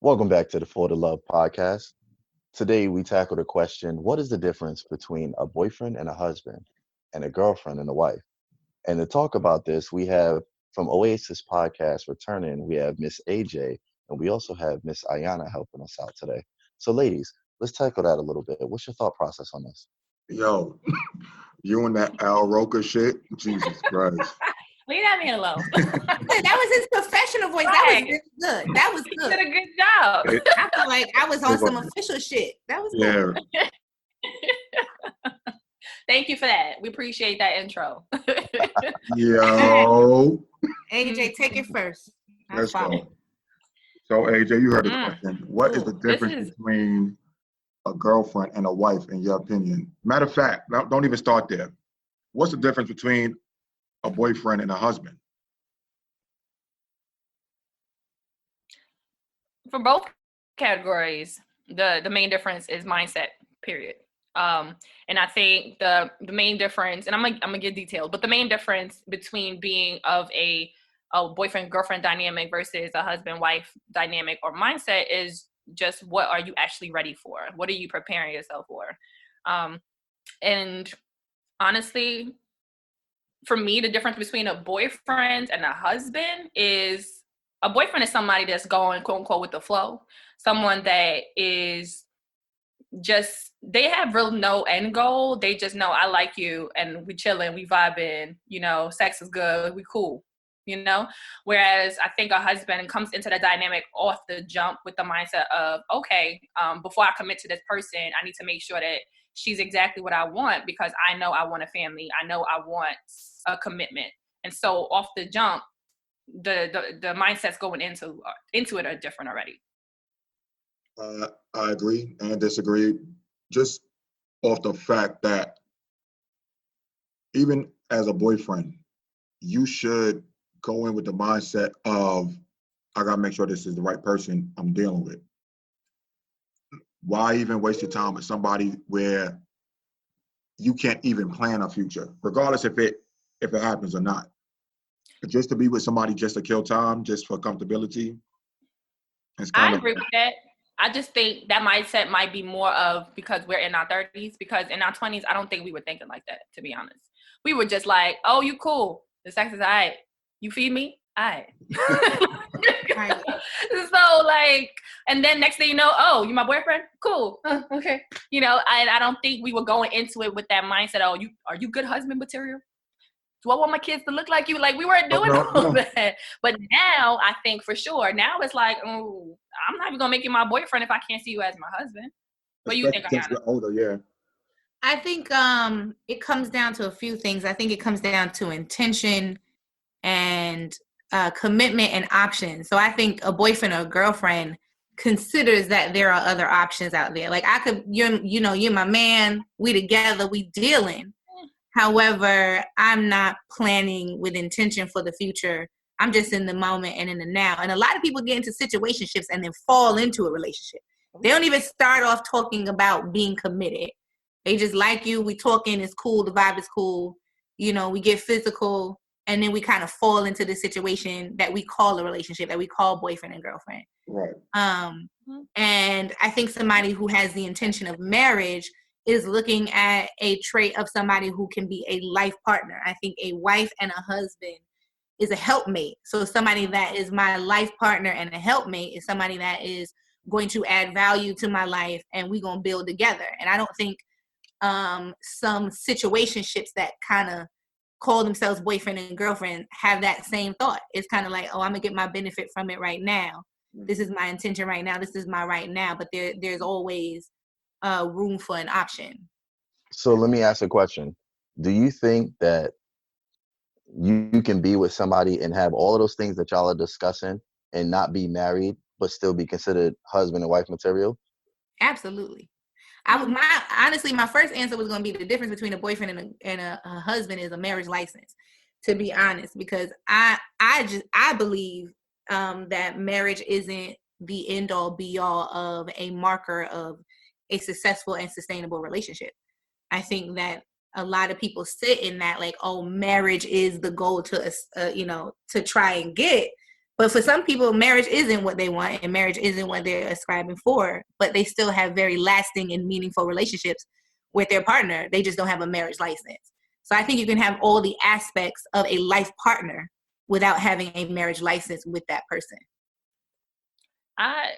Welcome back to the For the Love podcast. Today we tackle the question, what is the difference between a boyfriend and a husband and a girlfriend and a wife? And to talk about this, we have from Oasis podcast returning, we have Miss AJ and we also have Miss Ayanna helping us out today. So ladies, let's tackle that a little bit. What's your thought process on this? Yo, you and that Al Roker shit? Jesus Christ. Leave that man alone. That was his professional voice. That was really good. That was He good. did a good job. I feel like I was on some official shit. That was good. Yeah. Thank you for that. We appreciate that intro. Yo. AJ, take it first. Let's go. So, AJ, you heard the question. What is the Ooh, difference between a girlfriend and a wife, in your opinion? Matter of fact, don't even start there. What's the difference between a boyfriend and a husband? For both categories, the main difference is mindset, period. And I think the main difference, and I'm gonna get detailed, but the main difference between being of a boyfriend-girlfriend dynamic versus a husband-wife dynamic or mindset is just what are you actually ready for? What are you preparing yourself for? And honestly, for me, the difference between a boyfriend and a husband is a boyfriend is somebody that's going, quote unquote, with the flow. Someone that is just, they have real no end goal. They just know I like you and we chilling, we vibing, sex is good, we cool, Whereas I think a husband comes into the dynamic off the jump with the mindset of, okay, before I commit to this person, I need to make sure that she's exactly what I want because I know I want a family. I know I want a commitment. And so off the jump, the mindsets going into it are different already. I agree and disagree just off the fact that even as a boyfriend, you should go in with the mindset of, I gotta make sure this is the right person I'm dealing with. Why even waste your time with somebody where you can't even plan a future, regardless if it happens or not? Just to be with somebody just to kill time, just for comfortability. I agree with that. I just think that mindset might be more of because we're in our 30s, because in our 20s, I don't think we were thinking like that, to be honest. We were just like, oh, you cool. The sex is all right. You feed me? All right. So and then next thing you know, oh, you my boyfriend? Cool. Okay. I don't think we were going into it with that mindset. Oh, are you good husband material? Do I want my kids to look like you? Like we weren't doing all that. But now I think for sure, now it's like, oh, I'm not even gonna make you my boyfriend if I can't see you as my husband. What do you think, Ayanna? Older, yeah. I think it comes down to a few things. I think it comes down to intention and commitment and options. So I think a boyfriend or a girlfriend considers that there are other options out there. Like you're my man, we together, we dealing. However, I'm not planning with intention for the future. I'm just in the moment and in the now. And a lot of people get into situationships and then fall into a relationship. They don't even start off talking about being committed. They just like you. We talking, it's cool. The vibe is cool. We get physical. And then we kind of fall into the situation that we call a relationship, that we call boyfriend and girlfriend. Right. And I think somebody who has the intention of marriage is looking at a trait of somebody who can be a life partner. I think a wife and a husband is a helpmate. So somebody that is my life partner and a helpmate is somebody that is going to add value to my life and we're going to build together. And I don't think some situationships that kind of call themselves boyfriend and girlfriend have that same thought. It's kind of like, oh, I'm going to get my benefit from it right now. This is my intention right now. This is my right now. But there's always room for an option. So let me ask a question. Do you think that you can be with somebody and have all of those things that y'all are discussing and not be married, but still be considered husband and wife material? Absolutely. Honestly, my first answer was going to be the difference between a boyfriend and a husband is a marriage license, to be honest, because I believe that marriage isn't the end all be all of a marker of a successful and sustainable relationship. I think that a lot of people sit in that like, oh, marriage is the goal to try and get. But for some people, marriage isn't what they want and marriage isn't what they're ascribing for, but they still have very lasting and meaningful relationships with their partner. They just don't have a marriage license. So I think you can have all the aspects of a life partner without having a marriage license with that person. I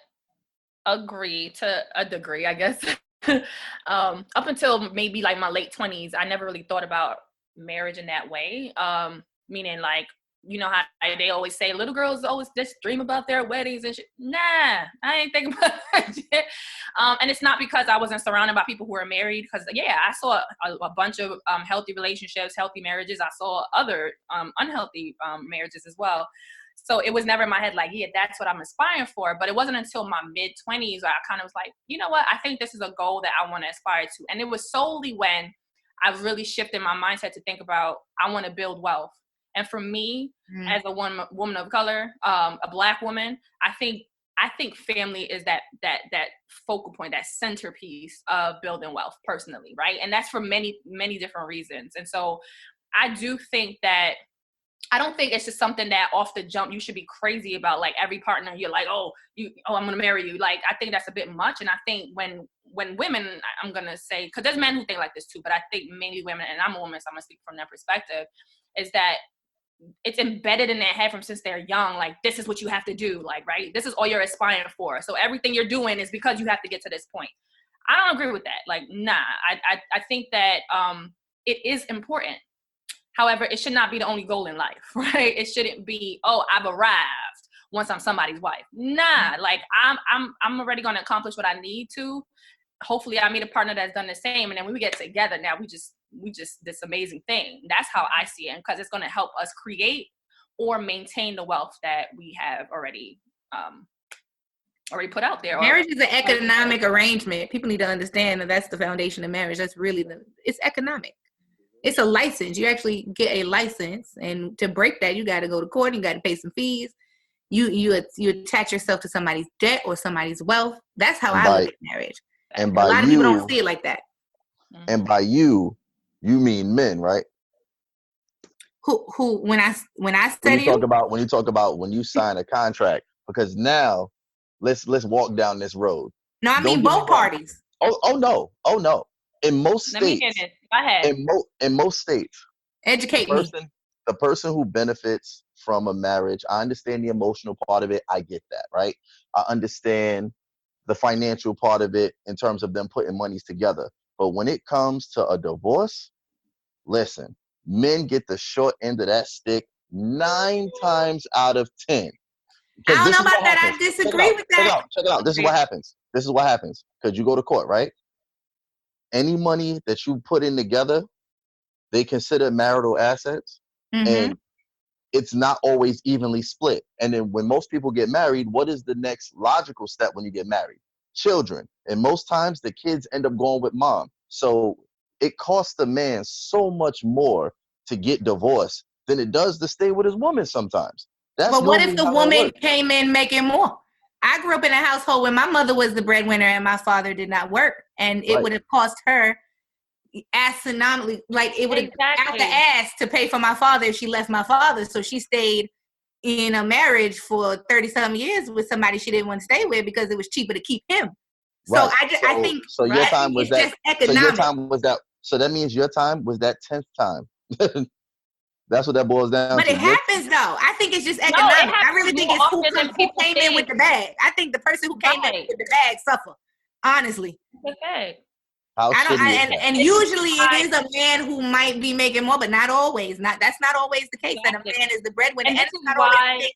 agree to a degree, I guess. Up until maybe like my late 20s, I never really thought about marriage in that way. Meaning like, you know how they always say little girls always just dream about their weddings and shit. Nah, I ain't thinking about that shit. And it's not because I wasn't surrounded by people who were married, because yeah, I saw a bunch of healthy relationships, healthy marriages. I saw other unhealthy marriages as well. So it was never in my head like, yeah, that's what I'm aspiring for. But it wasn't until my mid-20s where I kind of was like, you know what? I think this is a goal that I want to aspire to. And it was solely when I really shifted my mindset to think about, I want to build wealth. And for me, as a woman of color, a Black woman, I think family is that focal point, that centerpiece of building wealth personally, right? And that's for many, many different reasons. And so I do think that, I don't think it's just something that off the jump you should be crazy about, like every partner you're like, I'm gonna marry you. Like, I think that's a bit much. And I think when women, I'm gonna say, because there's men who think like this too, but I think mainly women, and I'm a woman, so I'm gonna speak from their perspective, is that it's embedded in their head from since they're young, like, this is what you have to do, like, right? This is all you're aspiring for. So everything you're doing is because you have to get to this point. I don't agree with that. Like, nah, I think that it is important. However, it should not be the only goal in life, right? It shouldn't be, I've arrived once I'm somebody's wife. Nah, like I'm already gonna accomplish what I need to. Hopefully I meet a partner that's done the same. And then when we get together, now we just this amazing thing. That's how I see it, because it's gonna help us create or maintain the wealth that we have already put out there. Marriage is an economic arrangement. People need to understand that that's the foundation of marriage. That's really it's economic. It's a license. You actually get a license, and to break that, you got to go to court. You got to pay some fees. You attach yourself to somebody's debt or somebody's wealth. That's how I look at marriage. And a lot of people don't see it like that. And by you mean men, right? Who? When I said when you talk about when you sign a contract, because now let's walk down this road. No, I mean both parties. Oh no. In most states, Go ahead. In most states, educate me. The person who benefits from a marriage, I understand the emotional part of it. I get that, right? I understand the financial part of it in terms of them putting monies together. But when it comes to a divorce, listen, men get the short end of that stick 9 times out of 10. I don't know about that. I disagree with that. Check it out. This is what happens. Because you go to court, right? Any money that you put in together, they consider marital assets, and it's not always evenly split. And then when most people get married, what is the next logical step when you get married? Children. And most times the kids end up going with mom. So it costs the man so much more to get divorced than it does to stay with his woman sometimes. But what if the woman came in making more? I grew up in a household where my mother was the breadwinner and my father did not work. And it would have cost her astronomically, like it would have out the ass to pay for my father if she left my father. So she stayed in a marriage for 30-some years with somebody she didn't want to stay with because it was cheaper to keep him. So I think so. Your time was that. Just economic. So your time was that. So that means your time was that 10th time. That's what that boils down to. But it happens though. I think it's just economic. I really think it's who came in with the bag. I think the person who came in with the bag suffer. Honestly. Okay. And usually it is a man who might be making more, but not always. That's not always the case. Exactly. That a man is the breadwinner, and it's not always the case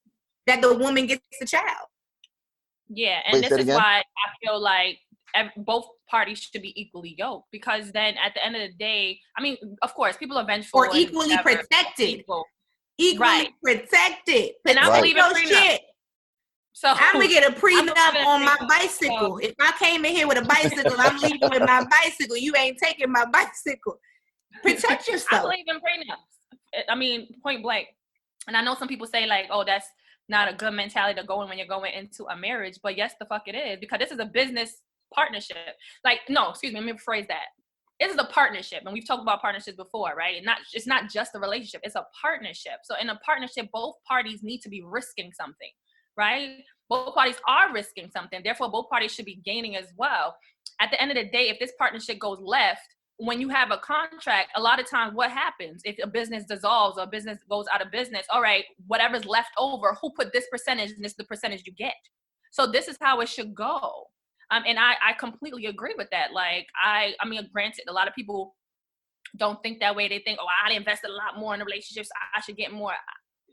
that the woman gets the child. Yeah, and this is why I feel like both parties should be equally yoked, because then at the end of the day, I mean, of course, people are vengeful or equally protected. Equally protected. And I believe in prenup. So I'm gonna get a prenup on my bicycle. If I came in here with a bicycle, I'm leaving with my bicycle. You ain't taking my bicycle. Protect yourself. I believe in prenups. I mean, point blank. And I know some people say like, oh, that's not a good mentality to go in when you're going into a marriage. But yes, the fuck it is, because this is a business partnership. Like, no, excuse me, let me rephrase that. it's a partnership, and we've talked about partnerships before, right? And it's not just a relationship, it's a partnership. So in a partnership, both parties need to be risking something, right? Both parties are risking something, therefore both parties should be gaining as well. At the end of the day, if this partnership goes left, when you have a contract, a lot of times what happens if a business dissolves or a business goes out of business, all right, whatever's left over, who put this percentage, and this is the percentage you get. So this is how it should go. And I completely agree with that. Like, I mean, granted, a lot of people don't think that way. They think, oh, I invested a lot more in the relationships, I should get more.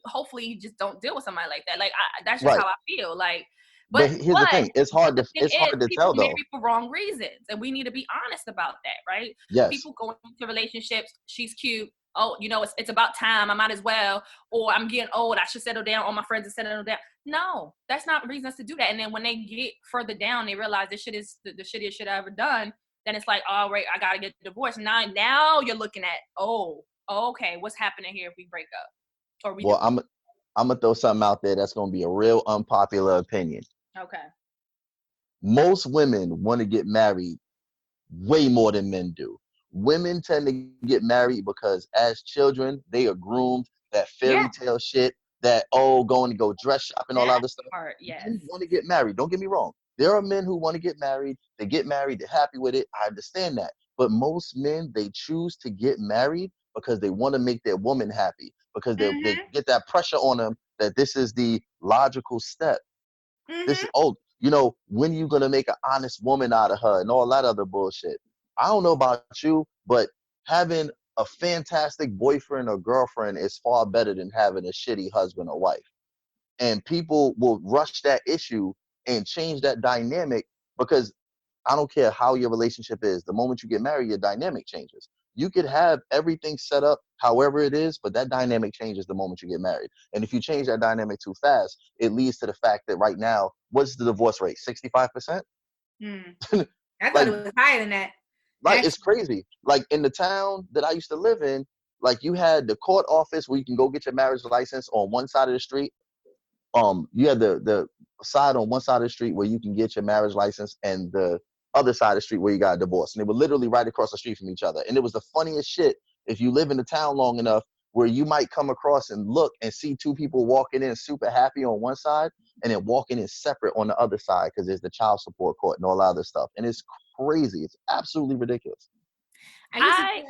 Hopefully you just don't deal with somebody like that. Like, that's just Right. how I feel. Like, But here's the thing: it's hard the to thing is, people tell though. marry for wrong reasons, and we need to be honest about that, right? Yes. People go into relationships. She's cute. Oh, it's about time. I might as well. Or I'm getting old. I should settle down. All my friends are settling down. No, that's not reasons to do that. And then when they get further down, they realize this shit is the shittiest shit I ever done. Then it's like, all right, I gotta get divorced. Now you're looking at, okay, what's happening here if we break up? Or we Well, I'm gonna throw something out there that's gonna be a real unpopular opinion. Okay. Most women want to get married way more than men do. Women tend to get married because as children, they are groomed, that fairy tale shit, that, going to go dress shopping, all other stuff. Part, yes. Men want to get married. Don't get me wrong. There are men who want to get married. They get married. They're happy with it. I understand that. But most men, they choose to get married because they want to make their woman happy, because they get that pressure on them that this is the logical step. This is, when you going to make an honest woman out of her and all that other bullshit. I don't know about you, but having a fantastic boyfriend or girlfriend is far better than having a shitty husband or wife. And people will rush that issue and change that dynamic, because I don't care how your relationship is. The moment you get married, your dynamic changes. You could have everything set up however it is, but that dynamic changes the moment you get married. And if you change that dynamic too fast, it leads to the fact that right now, what's the divorce rate? 65%? I thought it was higher than that. Right, it's crazy. Like in the town that I used to live in, like you had the court office where you can go get your marriage license on one side of the street. You had the side on one side of the street where you can get your marriage license, and the other side of the street where you got a divorce. And they were literally right across the street from each other. And it was the funniest shit if you live in the town long enough, where you might come across and look and see two people walking in super happy on one side and then walking in separate on the other side, because there's the child support court and all that other stuff. And it's crazy. It's absolutely ridiculous. I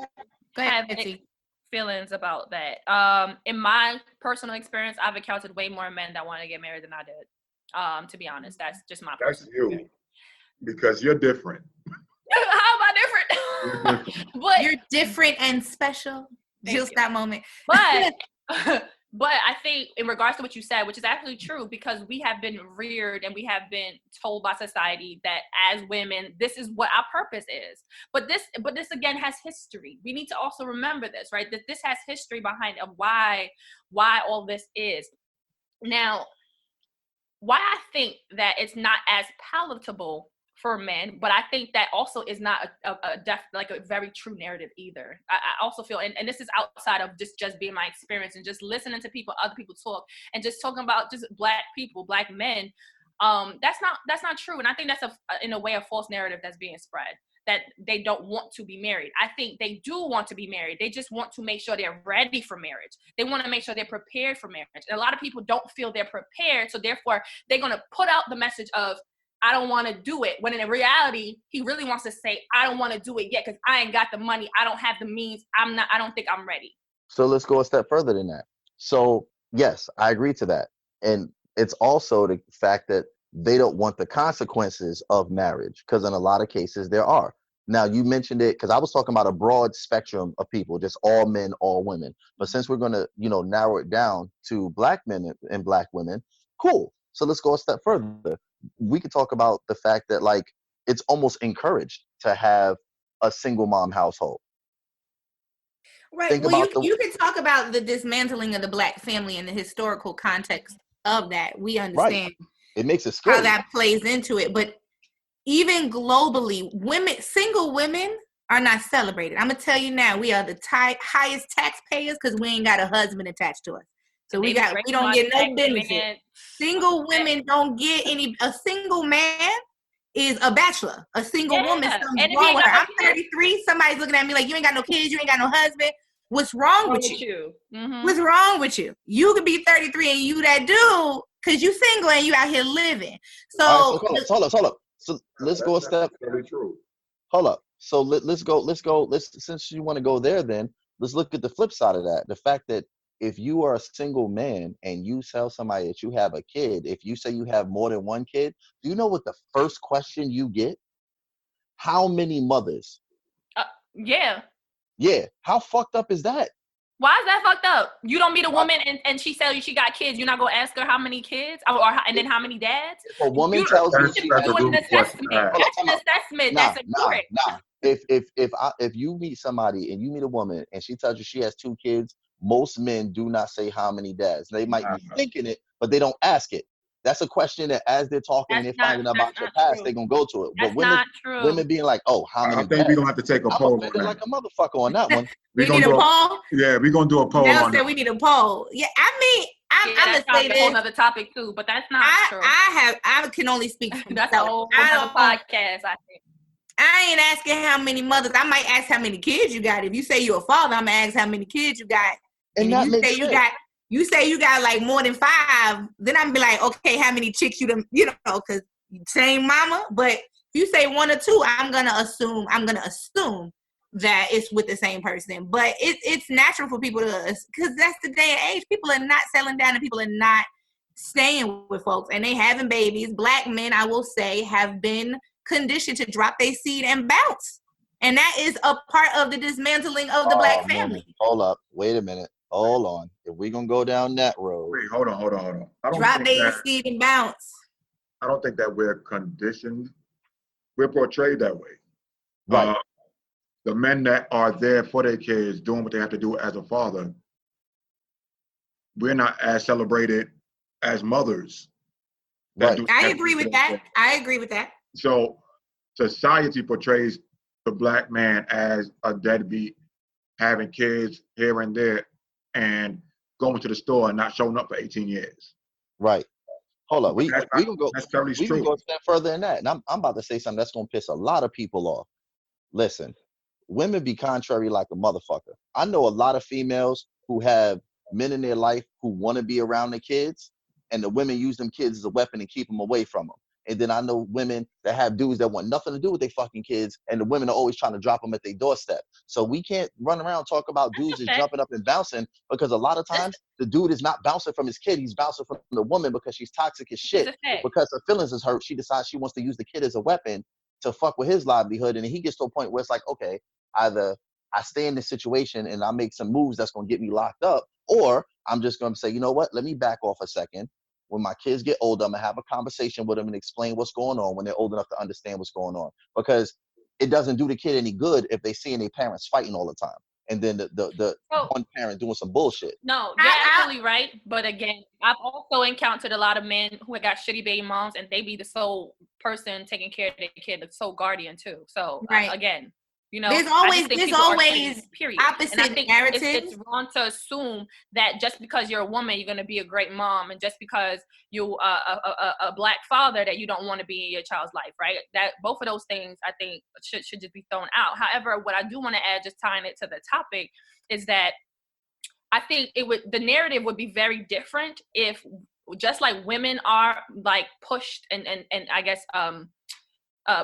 Go ahead, have Betsy. feelings about that. In my personal experience, I've encountered way more men that want to get married than I did. To be honest, that's just my personal experience. Because you're different. How am I different? But you're different and special. Just that moment. But I think in regards to what you said, which is absolutely true, because we have been reared and we have been told by society that as women, this is what our purpose is. But this again has history. We need to also remember this, right? That this has history behind of why all this is. Now, why I think that it's not as palatable for men, but I think that also is not a very true narrative either. I also feel, and this is outside of just being my experience and just listening to other people talk, and just talking about just black people, black men. That's not true, and I think that's in a way a false narrative that's being spread, that they don't want to be married. I think they do want to be married. They just want to make sure they're ready for marriage. They want to make sure they're prepared for marriage. And a lot of people don't feel they're prepared, so therefore they're going to put out the message of, I don't want to do it. When in reality, he really wants to say, I don't want to do it yet because I ain't got the money. I don't have the means. I don't think I'm ready. So let's go a step further than that. So yes, I agree to that. And it's also the fact that they don't want the consequences of marriage, because in a lot of cases there are. Now, you mentioned it because I was talking about a broad spectrum of people, just all men, all women. But since we're going to, narrow it down to black men and black women, cool. So let's go a step further. We could talk about the fact that, like, it's almost encouraged to have a single mom household. Right. Well, you can talk about the dismantling of the black family in the historical context of that. We understand It makes it scary how that plays into it. But even globally, single women are not celebrated. I'm going to tell you now, we are the highest taxpayers because we ain't got a husband attached to us. So we don't get no benefit. Single women don't get a single man is a bachelor, a single woman. Yeah. Something's And if you wrong ain't with her. got I'm 33. Somebody's looking at me like, you ain't got no kids, you ain't got no husband. What's wrong with you? Mhm. What's wrong with you? You could be 33 and you that dude because you single and you out here living. So, All right, so hold up. So let's go a step. Very true. Hold up. So let's go. Since you want to go there, then let's look at the flip side of that. The fact that if you are a single man and you tell somebody that you have a kid, if you say you have more than one kid, do you know what the first question you get? How many mothers? Yeah. Yeah. How fucked up is that? Why is that fucked up? You don't meet a woman and she tells you she got kids. You're not gonna ask her how many kids, and then how many dads. If a woman tells me she That's has a doing an rude question assessment. to ask. That's an assessment. Nah, That's important. nah. If you meet somebody and you meet a woman and she tells you she has 2 kids, most men do not say how many dads. They might be thinking it, but they don't ask it. That's a question that as they're talking and they're finding out about your past, they're gonna go to it. That's But not true. women being like, oh, how many I think dads? we're gonna have to take a I'm poll on offended that. like a motherfucker on that one. we need a poll. Yeah, we're gonna do a poll Nell on said that. we need a poll. Yeah, I mean, I'm that's gonna say a whole this. other topic too, but that's not true. I can only speak for That's a myself. whole other podcast, I think. I ain't asking how many mothers. I might ask how many kids you got. If you say you're a father, I'm gonna ask how many kids you got. And that you makes say sense. you say you got like more than 5, then I'm be like, okay, how many chicks you know, because same mama. But if you say 1 or 2, I'm gonna assume that it's with the same person. But it's natural for people to, because that's the day and age. People are not settling down and people are not staying with folks, and they having babies. Black men, I will say, have been conditioned to drop their seed and bounce. And that is a part of the dismantling of the Black family. Hold up. Wait a minute. Hold on. If we're going to go down that road. Wait, hold on. Drop their seed and bounce. I don't think that we're conditioned. We're portrayed that way. Right. The men that are there for their kids, doing what they have to do as a father, we're not as celebrated as mothers. Right. I agree with that. So society portrays the Black man as a deadbeat, having kids here and there, and going to the store and not showing up for 18 years. Right. Hold up. We can go. That's totally We true. can go a step further than that. And I'm about to say something that's gonna piss a lot of people off. Listen, women be contrary like a motherfucker. I know a lot of females who have men in their life who want to be around the kids, and the women use them kids as a weapon and keep them away from them. And then I know women that have dudes that want nothing to do with their fucking kids, and the women are always trying to drop them at their doorstep. So we can't run around and talk about dudes just jumping up and bouncing, because a lot of times the dude is not bouncing from his kid. He's bouncing from the woman because she's toxic as shit. Because her feelings is hurt, she decides she wants to use the kid as a weapon to fuck with his livelihood. And then he gets to a point where it's like, okay, either I stay in this situation and I make some moves that's going to get me locked up, or I'm just going to say, you know what, let me back off a second. When my kids get older, I'm going to have a conversation with them and explain what's going on when they're old enough to understand what's going on. Because it doesn't do the kid any good if they seeing their parents fighting all the time. And then the one parent doing some bullshit. No, you're absolutely right. But again, I've also encountered a lot of men who have got shitty baby moms, and they be the sole person taking care of their kid, the sole guardian too. So again, you know, there's always period. opposite and I think narratives. It's wrong to assume that just because you're a woman, you're going to be a great mom, and just because you a Black father, that you don't want to be in your child's life, right? That both of those things, I think, should just be thrown out. However, what I do want to add, just tying it to the topic, is that I think the narrative would be very different if, just like women are like pushed and I guess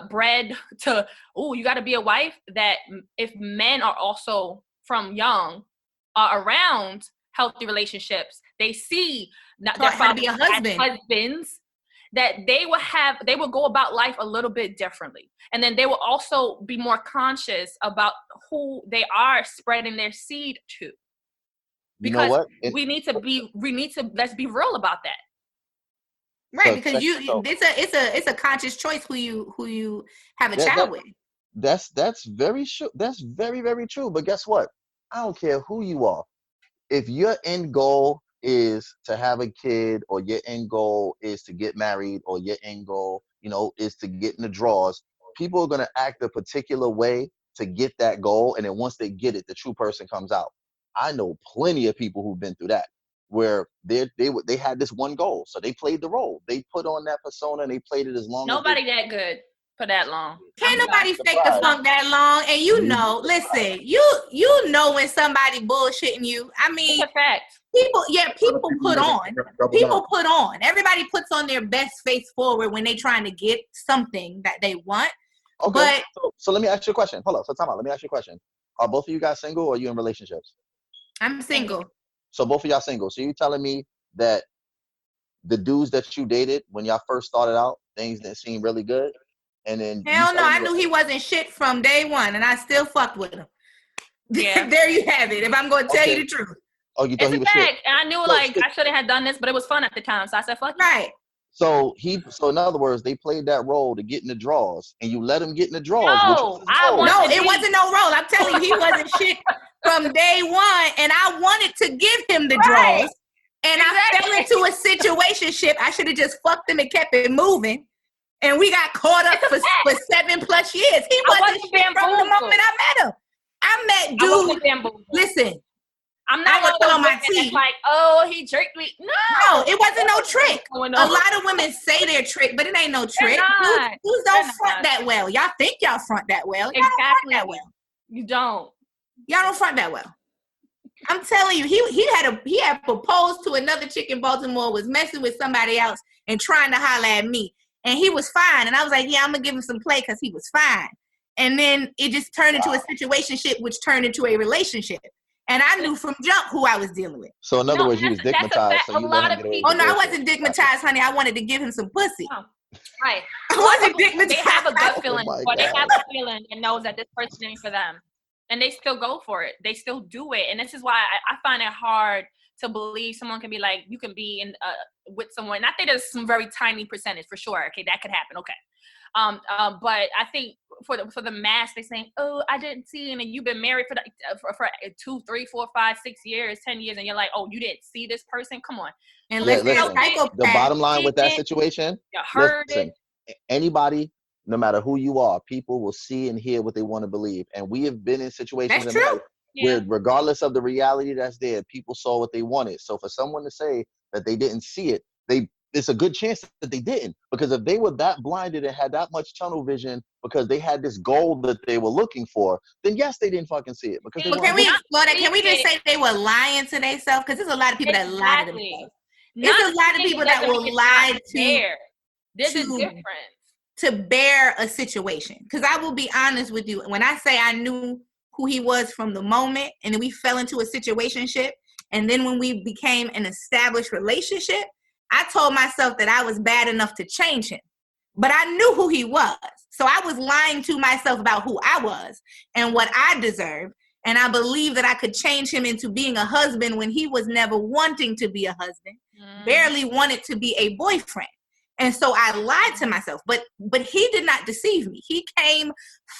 bred to, you got to be a wife, that if men are also from young around healthy relationships, they see their fathers as husbands, that they will go about life a little bit differently. And then they will also be more conscious about who they are spreading their seed to. Because we need to let's be real about that. Right, because it's a conscious choice who you have a child with. That's very true. That's very, very true. But guess what? I don't care who you are. If your end goal is to have a kid, or your end goal is to get married, or your end goal, is to get in the drawers, people are gonna act a particular way to get that goal, and then once they get it, the true person comes out. I know plenty of people who've been through that, where they had this one goal, so they played the role. They put on that persona and they played it as long. Nobody that good. for that long. Can't nobody fake the funk that long. And you know, listen, you know when somebody bullshitting you. I mean, it's a fact. People put on. People put on. Everybody puts on their best face forward when they trying to get something that they want. Okay. But so let me ask you a question. Hold on. So time out. Let me ask you a question. Are both of you guys single or are you in relationships? I'm single. So both of y'all single. So you telling me that the dudes that you dated when y'all first started out, things that seemed really good, and then hell no, I knew he wasn't shit from day one, and I still fucked with him. Yeah. There you have it. If I'm going to tell you the truth. Oh, you thought he was shit? And I knew I shouldn't have done this, but it was fun at the time, so I said fuck. Right. So in other words, they played that role to get in the draws, and you let him get in the draws. No, it wasn't no role. I'm telling you, he wasn't shit from day one, and I wanted to give him the draws, and I fell into a situationship. I should have just fucked him and kept it moving, and we got caught up for 7+ years. He wasn't shit from the moment I met him. I met dude. Listen. I'm not going to tell my teeth. Like, oh, he tricked me. No, it wasn't no trick. A lot of women say they're trick, but it ain't no trick. Dudes don't front that well. Y'all think y'all front that well. Y'all don't front that well. You don't. Y'all don't front that well. I'm telling you, he had proposed to another chick in Baltimore, was messing with somebody else and trying to holler at me, and he was fine. And I was like, yeah, I'm gonna give him some play because he was fine. And then it just turned into a situationship, which turned into a relationship. And I knew from jump who I was dealing with. So in other words, you was digmatized. So you let him get away with I wasn't digmatized, honey. I wanted to give him some pussy. Oh, right. I wasn't digmatized. They have a gut feeling, or they have a feeling and knows that this person ain't for them, and they still go for it. They still do it, and this is why I find it hard to believe someone can be like, you can be in with someone. And I think there's some very tiny percentage for sure. Okay, that could happen. Okay. But I think for the mass, they saying, oh, I didn't see him, and you've been married for 2, 3, 4, 5, 6 years, 10 years, and you're like, oh, you didn't see this person? Come on. And listen, the bottom line with that situation, anybody, no matter who you are, people will see and hear what they want to believe. And we have been in situations in life where regardless of the reality that's there, people saw what they wanted. So for someone to say that they didn't see it, it's a good chance that they didn't, because if they were that blinded and had that much tunnel vision because they had this goal that they were looking for, then yes, they didn't fucking see it. Because can we explore that? Can we just say they were lying to themselves? Because there's a lot of people that lie to themselves. There's a lot of people that will lie There's a difference. To bear a situation. Because I will be honest with you, when I say I knew who he was from the moment, and then we fell into a situationship, and then when we became an established relationship, I told myself that I was bad enough to change him, but I knew who he was. So I was lying to myself about who I was and what I deserved. And I believed that I could change him into being a husband when he was never wanting to be a husband, barely wanted to be a boyfriend. And so I lied to myself, but he did not deceive me. He came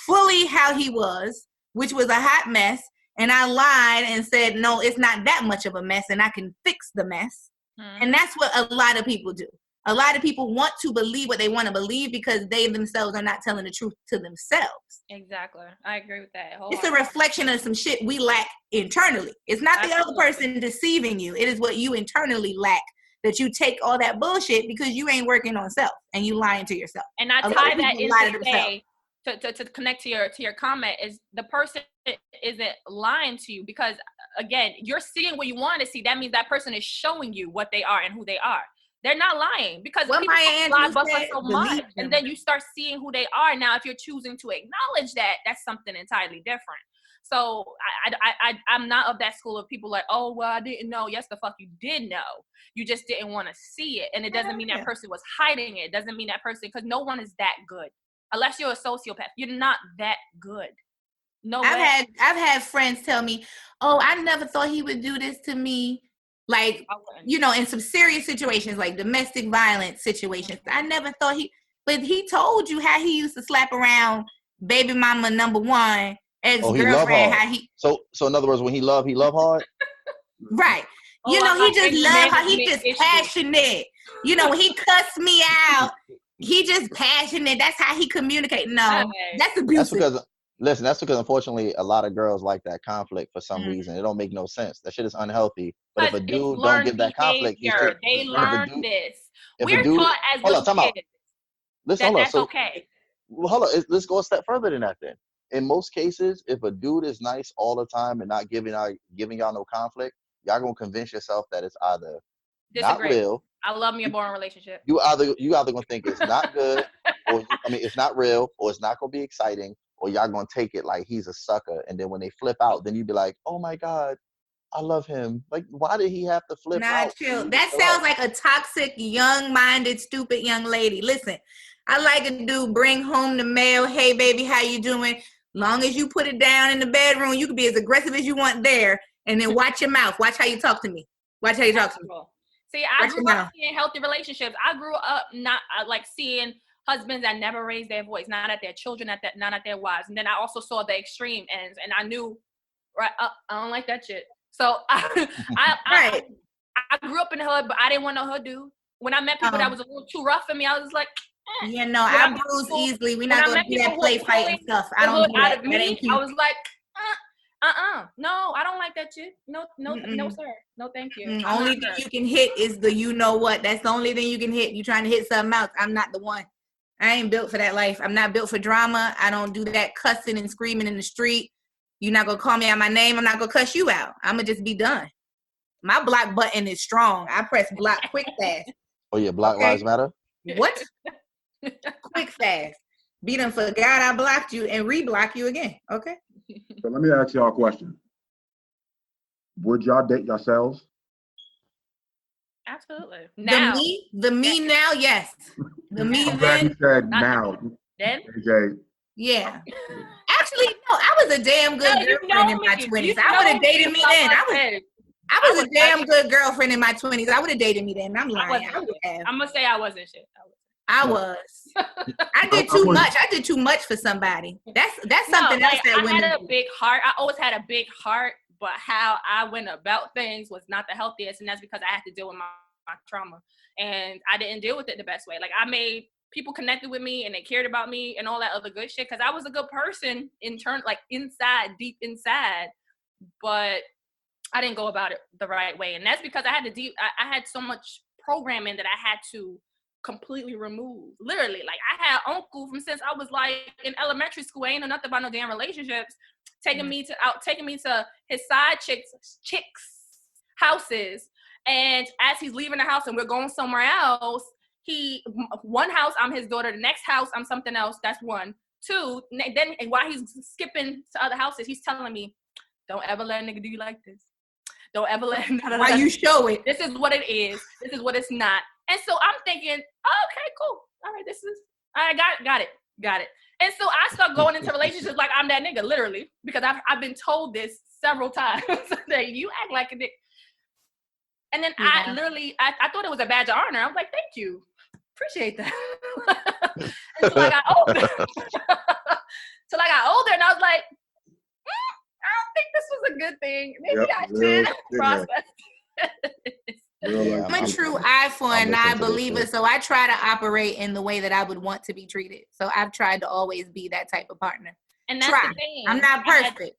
fully how he was, which was a hot mess. And I lied and said, no, it's not that much of a mess and I can fix the mess. And that's what a lot of people do. A lot of people want to believe what they want to believe because they themselves are not telling the truth to themselves. Exactly. I agree with that. It's a reflection of some shit we lack internally. It's not the other person deceiving you. It is what you internally lack, that you take all that bullshit because you ain't working on self and you lying to yourself. And I tie that into to connect to your comment is the person isn't lying to you because, again, you're seeing what you want to see. That means that person is showing you what they are and who they are. They're not lying because people lie buffer so much, and then you start seeing who they are. Now, if you're choosing to acknowledge that, that's something entirely different. So I'm not of that school of people like, oh, well, I didn't know. Yes, the fuck you did know. You just didn't want to see it. And it doesn't mean that person was hiding it. It doesn't mean that person, because no one is that good. Unless you're a sociopath. You're not that good. No way. I've had friends tell me, oh, I never thought he would do this to me. Like, you know, in some serious situations, like domestic violence situations. I never thought but he told you how he used to slap around baby mama number one, ex-girlfriend. How he so in other words, when he love hard. Right. You know, he just love how he just passionate. You know, when he cussed me out, he just passionate. That's how he communicate. No, that's abusive. That's because unfortunately a lot of girls like that conflict for some reason. It don't make no sense. That shit is unhealthy. But if a dude don't give that conflict, they learn this. We're taught as little kids. Listen, that's okay. well, hold on. Let's go a step further than that then. In most cases, if a dude is nice all the time and not giving y'all no conflict, y'all gonna convince yourself that it's either not Disagree. real. I love me a boring relationship. You either gonna think it's not good, or it's not real, or it's not gonna be exciting, or y'all gonna take it like he's a sucker. And then when they flip out, then you be like, oh my God, I love him. Like, why did he have to flip out? Chill. That sounds like a toxic, young-minded, stupid young lady. Listen, I like a dude bring home the mail. Hey, baby, how you doing? Long as you put it down in the bedroom, you can be as aggressive as you want there. And then watch your mouth. Watch how you talk to me. Watch how you talk to me. See, I grew up seeing healthy relationships. I grew up not like seeing husbands that never raised their voice, not at their children, not at their wives. And then I also saw the extreme ends, and I knew, right, I don't like that shit. So I grew up in the hood, but I didn't want no hood dude. When I met people that was a little too rough for me, I was like, yeah, no, I bruise easily. We're not going to do that play fight and stuff. I don't do that. That ain't cute. I was like, no, I don't like that shit. No, sir. No, thank you. Only thing you can hit is the you know what. That's the only thing you can hit. You trying to hit something else. I'm not the one. I ain't built for that life. I'm not built for drama. I don't do that cussing and screaming in the street. You're not going to call me out my name. I'm not going to cuss you out. I'm going to just be done. My block button is strong. I press block quick fast. Oh, yeah, Black Lives Matter? What? Quick fast. Be done forgot I blocked you and re-block you again. Okay? So let me ask y'all a question. Would y'all date yourselves? Absolutely. Now. The me now, yes. The me I'm glad then. you said now. Then? AJ. Yeah. Actually, no, I was a damn good girlfriend in my 20s. I would have dated me then. I was a damn good girlfriend in my 20s. I would have dated me then. I'm lying. I'm going to say I wasn't shit. I was. I did too much. I did too much for somebody. That's something else that women I had a big heart. I always had a big heart, but how I went about things was not the healthiest, and that's because I had to deal with my trauma, and I didn't deal with it the best way. Like, I made people connected with me, and they cared about me, and all that other good shit, because I was a good person deep inside, but I didn't go about it the right way, and that's because I had so much programming that I had to completely removed. Literally, like, I had uncle from since I was like in elementary school. I ain't know nothing about no damn relationships. Taking me to his side chicks houses, and as he's leaving the house and we're going somewhere else, one house I'm his daughter, the next house I'm something else. That's one. Two. Then while he's skipping to other houses, he's telling me, "Don't ever let a nigga do you like this. Don't ever let him." Why you show it? This is what it is. This is what it's not. And so I'm thinking, oh, okay, cool. All right, I got it. And so I start going into relationships like I'm that nigga, literally, because I've been told this several times that you act like a dick. And then I thought it was a badge of honor. I was like, thank you. Appreciate that. Until I got older. And I was like, I don't think this was a good thing. Maybe I should process. I'm a true eye for an eye believer, so I try to operate in the way that I would want to be treated. So I've tried to always be that type of partner. And that's the thing. I'm not perfect.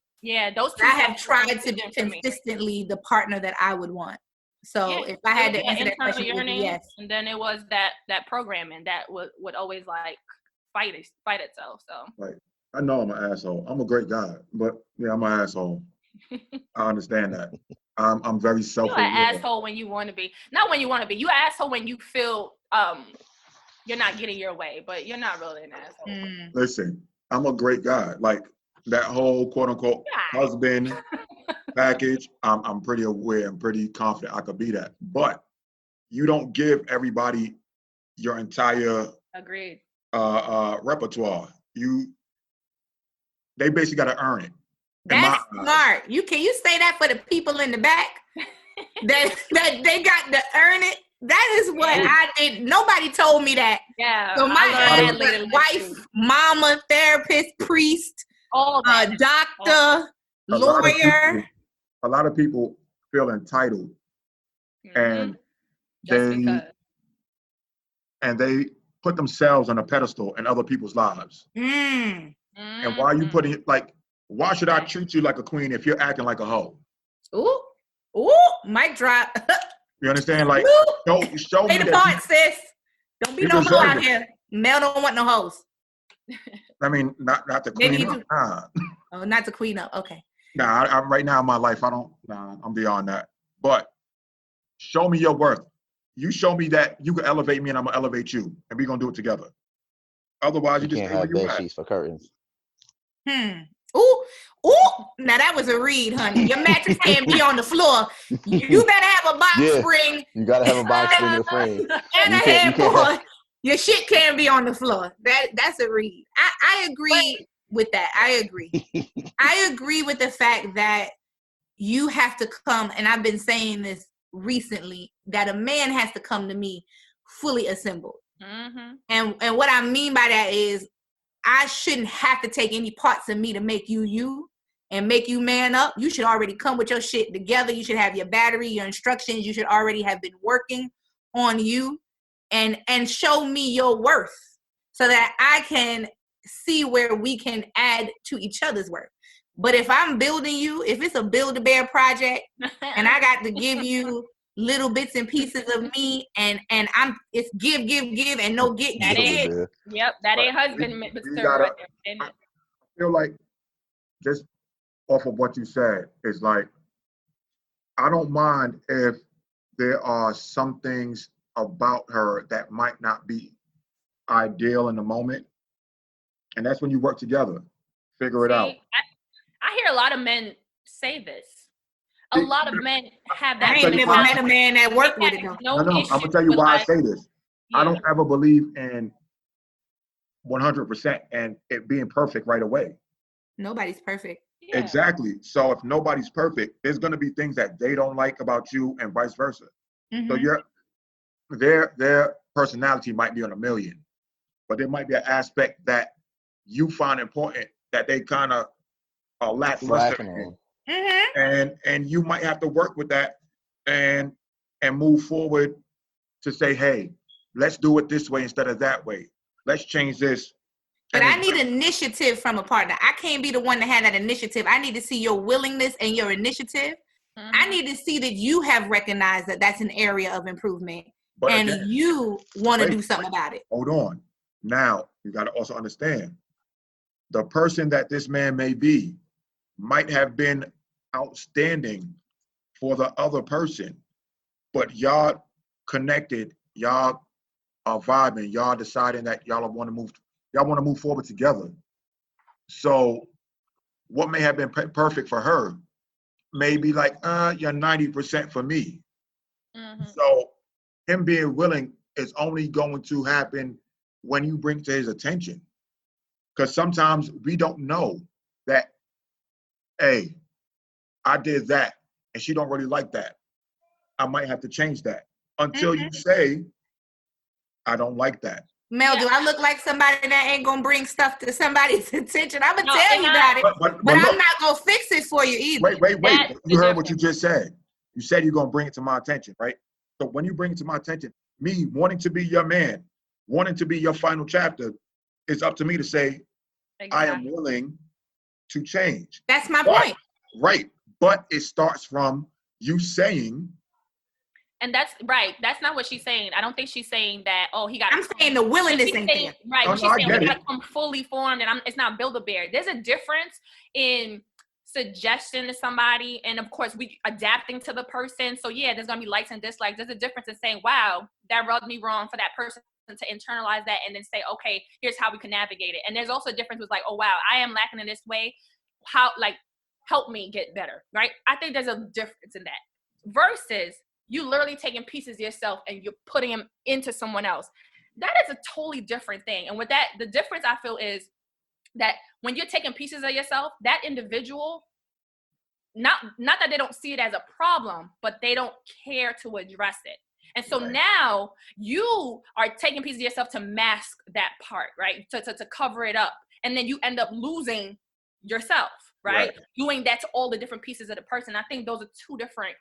Those two. I have tried to be consistently the partner that I would want. So if I had to answer that question, it would be yes. And then it was that programming that would always like fight itself. So. Right. I know I'm an asshole. I'm a great guy, but yeah, I'm an asshole. I understand that. I'm very self-aware. You're an asshole when you want to be. Not when you want to be. You're an asshole when you feel you're not getting your way, but you're not really an asshole. Listen, I'm a great guy. Like, that whole quote-unquote husband package, I'm pretty aware. I'm pretty confident I could be that. But you don't give everybody your entire agreed repertoire. They basically got to earn it. That's smart. You say that for the people in the back that they got to earn it. That is what I did. Nobody told me that. Yeah. So my wife, mama, therapist, priest, doctor, lawyer. A lot of people feel entitled, and they put themselves on a pedestal in other people's lives. And why are you putting it like? Why should I treat you like a queen if you're acting like a hoe? Ooh, mic drop. You understand? Like, show Play me the part, sis. Don't be no hoe out here. Mel don't want no hoes. I mean, not to Maybe clean you up. do. Nah, Oh, not to clean up. Okay. nah. I'm right now in my life. I don't. Nah, I'm beyond that. But show me your worth. You show me that you can elevate me, and I'm gonna elevate you, and we're gonna do it together. Otherwise, You you just can't stay where have you bed at. sheets for curtains. Ooh, ooh. Now that was a read, honey. Your mattress can't be on the floor. You better have a box Yeah. spring You gotta have a box spring in the frame. and You a can't headboard. Your shit can't be on the floor. That's a read. I agree with that. I agree. I agree with the fact that you have to come, and I've been saying this recently, that a man has to come to me fully assembled. Mm-hmm. And what I mean by that is I shouldn't have to take any parts of me to make you and make you man up. You should already come with your shit together. You should have your battery, your instructions. You should already have been working on you and show me your worth so that I can see where we can add to each other's worth. But if I'm building you, if it's a Build-A-Bear project and I got to give you little bits and pieces of me and it's give and no get. That ain't, yep, that ain't husband material right there. I feel like just off of what you said is like, I don't mind if there are some things about her that might not be ideal in the moment. And that's when you work together, figure it out. I hear a lot of men say this. A lot of men have that. I ain't never met a man that worked with it though. No, I'm gonna tell you why I say this. Yeah. I don't ever believe in 100% and it being perfect right away. Nobody's perfect. Yeah. Exactly. So if nobody's perfect, there's gonna be things that they don't like about you and vice versa. Mm-hmm. So their personality might be on a million, but there might be an aspect that you find important that they kind of lackluster in. Mm-hmm. And you might have to work with that and move forward to say, hey, let's do it this way instead of that way. Let's change this. But I need initiative from a partner. I can't be the one to have that initiative. I need to see your willingness and your initiative. Mm-hmm. I need to see that you have recognized that that's an area of improvement. But and again, you want to do something about it. Hold on. Now, you got to also understand the person that this man may be might have been outstanding for the other person, but y'all connected, y'all are vibing, y'all deciding that y'all want to move forward together. So what may have been perfect for her may be like, you're 90% for me. Mm-hmm. So him being willing is only going to happen when you bring to his attention. Because sometimes we don't know that, hey, I did that and she don't really like that. I might have to change that until you say, I don't like that. Mel, do I look like somebody that ain't gonna bring stuff to somebody's attention? I'm gonna tell you about it, but look, I'm not gonna fix it for you either. Wait. You heard what you just said. You said you're gonna bring it to my attention, right? So when you bring it to my attention, me wanting to be your man, wanting to be your final chapter, it's up to me to say, I am willing to change. That's my point. Right. But it starts from you saying. And that's right. That's not what she's saying. I don't think she's saying that, he got. I'm saying the willingness ain't there. Right. She's saying we got to come fully formed and it's not Build-A-Bear. There's a difference in suggestion to somebody and of course we adapting to the person. So yeah, there's going to be likes and dislikes. There's a difference in saying, wow, that rubbed me wrong, for that person to internalize that and then say, okay, here's how we can navigate it. And there's also a difference with like, oh wow, I am lacking in this way. How, like, help me get better, right? I think there's a difference in that versus you literally taking pieces of yourself and you're putting them into someone else. That is a totally different thing. And with that, the difference I feel is that when you're taking pieces of yourself, that individual, not that they don't see it as a problem, but they don't care to address it. And so now you are taking pieces of yourself to mask that part, right? To cover it up. And then you end up losing yourself, right? Doing that to all the different pieces of the person. I think those are two different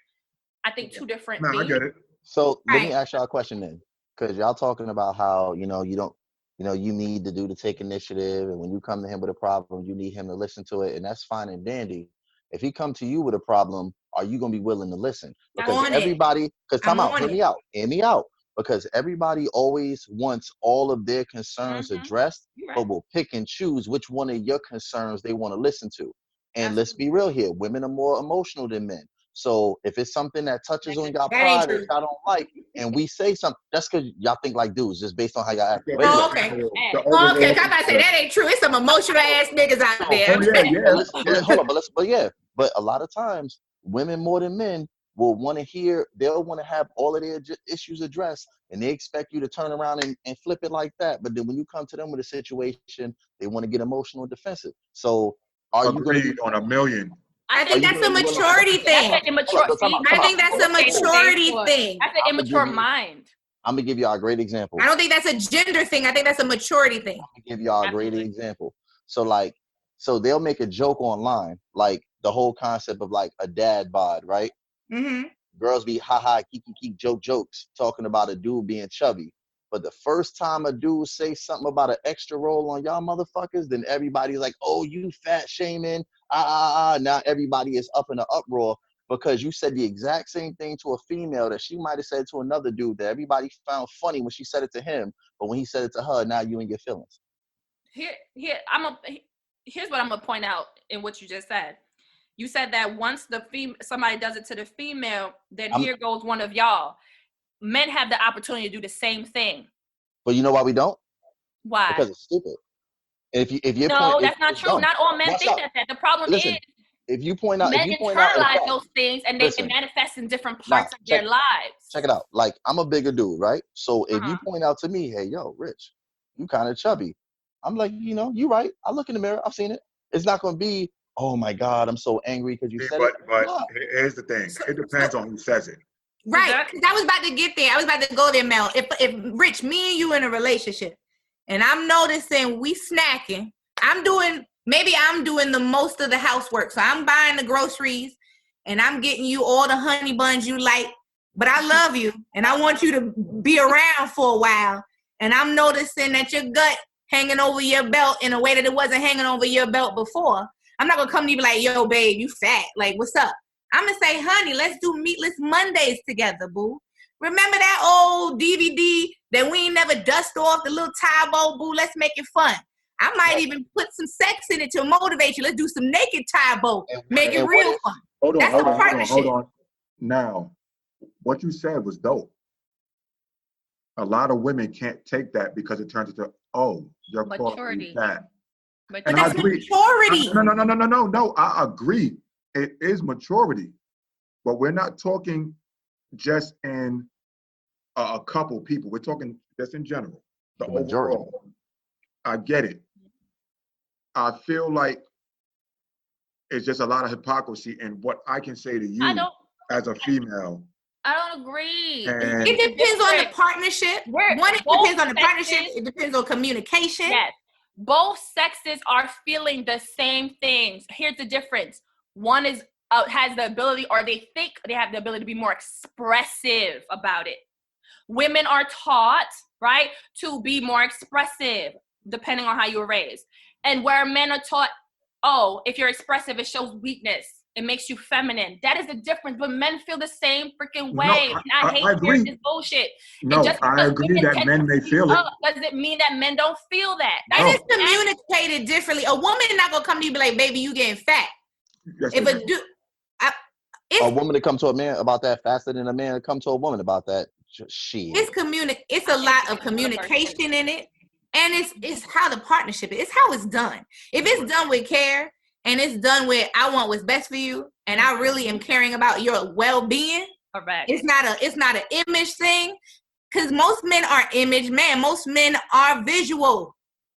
things. I get it. So let me ask y'all a question then. Because y'all talking about how, you need to do to take initiative. And when you come to him with a problem, you need him to listen to it. And that's fine and dandy. If he come to you with a problem, are you going to be willing to listen? Because everybody, hear me out. because everybody always wants all of their concerns addressed, You're but right. will pick and choose which one of your concerns they want to listen to. And let's Absolutely. be real here, women are more emotional than men. So if it's something that touches on your That ain't pride that true. y'all don't like, and we say something, that's because y'all think like dudes, just based on how y'all act. The But anyway, Oh, okay. the Oh, okay, overall, I'm about to say that ain't true. It's some emotional ass niggas out there. oh yeah, yeah, hold on, yeah. but a lot of times, women more than men will want to hear, they'll want to have all of their issues addressed, and they expect you to turn around and flip it like that. But then when you come to them with a situation, they want to get emotional and defensive. So are you going to Agreed be on a million. I I are think think you that's going a to be willing? maturity that's thing. an immature. But See, I think that's a maturity thing. that's an immature mind. I'm gonna give y'all a great example. I don't think that's a gender thing. I think that's a maturity thing. I'm gonna give y'all a great Absolutely. example. So like, so they'll make a joke online, like the whole concept of like a dad bod, right? Mm-hmm. Girls be haha, kiki, jokes talking about a dude being chubby. But the first time a dude say something about an extra roll on y'all motherfuckers, then everybody's like, oh, you fat shaming. Now everybody is up in an uproar because you said the exact same thing to a female that she might have said to another dude that everybody found funny when she said it to him. But when he said it to her, now you in your feelings. Here's what I'm gonna point out in what you just said. You said that once somebody does it to the female, then here goes one of y'all. Men have the opportunity to do the same thing. But you know why we don't? Why? Because it's stupid. And if your No, point, that's not it's true. dumb. Not all men Watch think out. that. The problem Listen, is if you point out, men in internalize fact, those things and they can manifest in different parts of their lives. Check it out. Like, I'm a bigger dude, right? So if you point out to me, hey, yo, Rich, you kind of chubby. I'm like, you right. I look in the mirror. I've seen it. It's not going to be, oh my God, I'm so angry because you said it. But here's the thing. It depends on who says it. Right. Exactly. I was about to get there. I was about to go there, Mel. If Rich, me and you in a relationship, and I'm noticing we snacking, I'm doing the most of the housework. So I'm buying the groceries and I'm getting you all the honey buns you like, but I love you and I want you to be around for a while. And I'm noticing that your gut hanging over your belt in a way that it wasn't hanging over your belt before. I'm not gonna come to you and be like, yo, babe, you fat. Like, what's up? I'm gonna say, honey, let's do Meatless Mondays together, boo. Remember that old DVD that we ain't never dust off, the little tie bow, boo? Let's make it fun. I might even put some sex in it to motivate you. Let's do some naked tie bow. Make it real fun. Hold on. Now, what you said was dope. A lot of women can't take that because it turns into, oh, you're calling me fat. But that's maturity. No, I agree. It is maturity, but we're not talking just in a couple people. We're talking just in general. The majority. Overall, I get it. I feel like it's just a lot of hypocrisy in what I can say to you as a female. I don't agree. It depends on the partnership. It depends on the partnership. It depends on communication. Yes. Both sexes are feeling the same things. Here's the difference. One is has the ability, or they think they have the ability to be more expressive about it. Women are taught, right, to be more expressive, depending on how you were raised. And where men are taught, oh, if you're expressive, it shows weakness. It makes you feminine. That is the difference. But men feel the same freaking way. No, I hate hearing this bullshit. No, I agree that men may feel it. Does it mean that men don't feel that? That is communicated differently. A woman is not going to come to you and be like, baby, you getting fat. If a dude... a woman to come to a man about that faster than a man to come to a woman about that. It's a lot of communication in it. And it's how the partnership is. It's how it's done. If it's done with care and it's done with, I want what's best for you, and I really am caring about your well-being. Correct. It's not an image thing, because most men are image men. Most men are visual.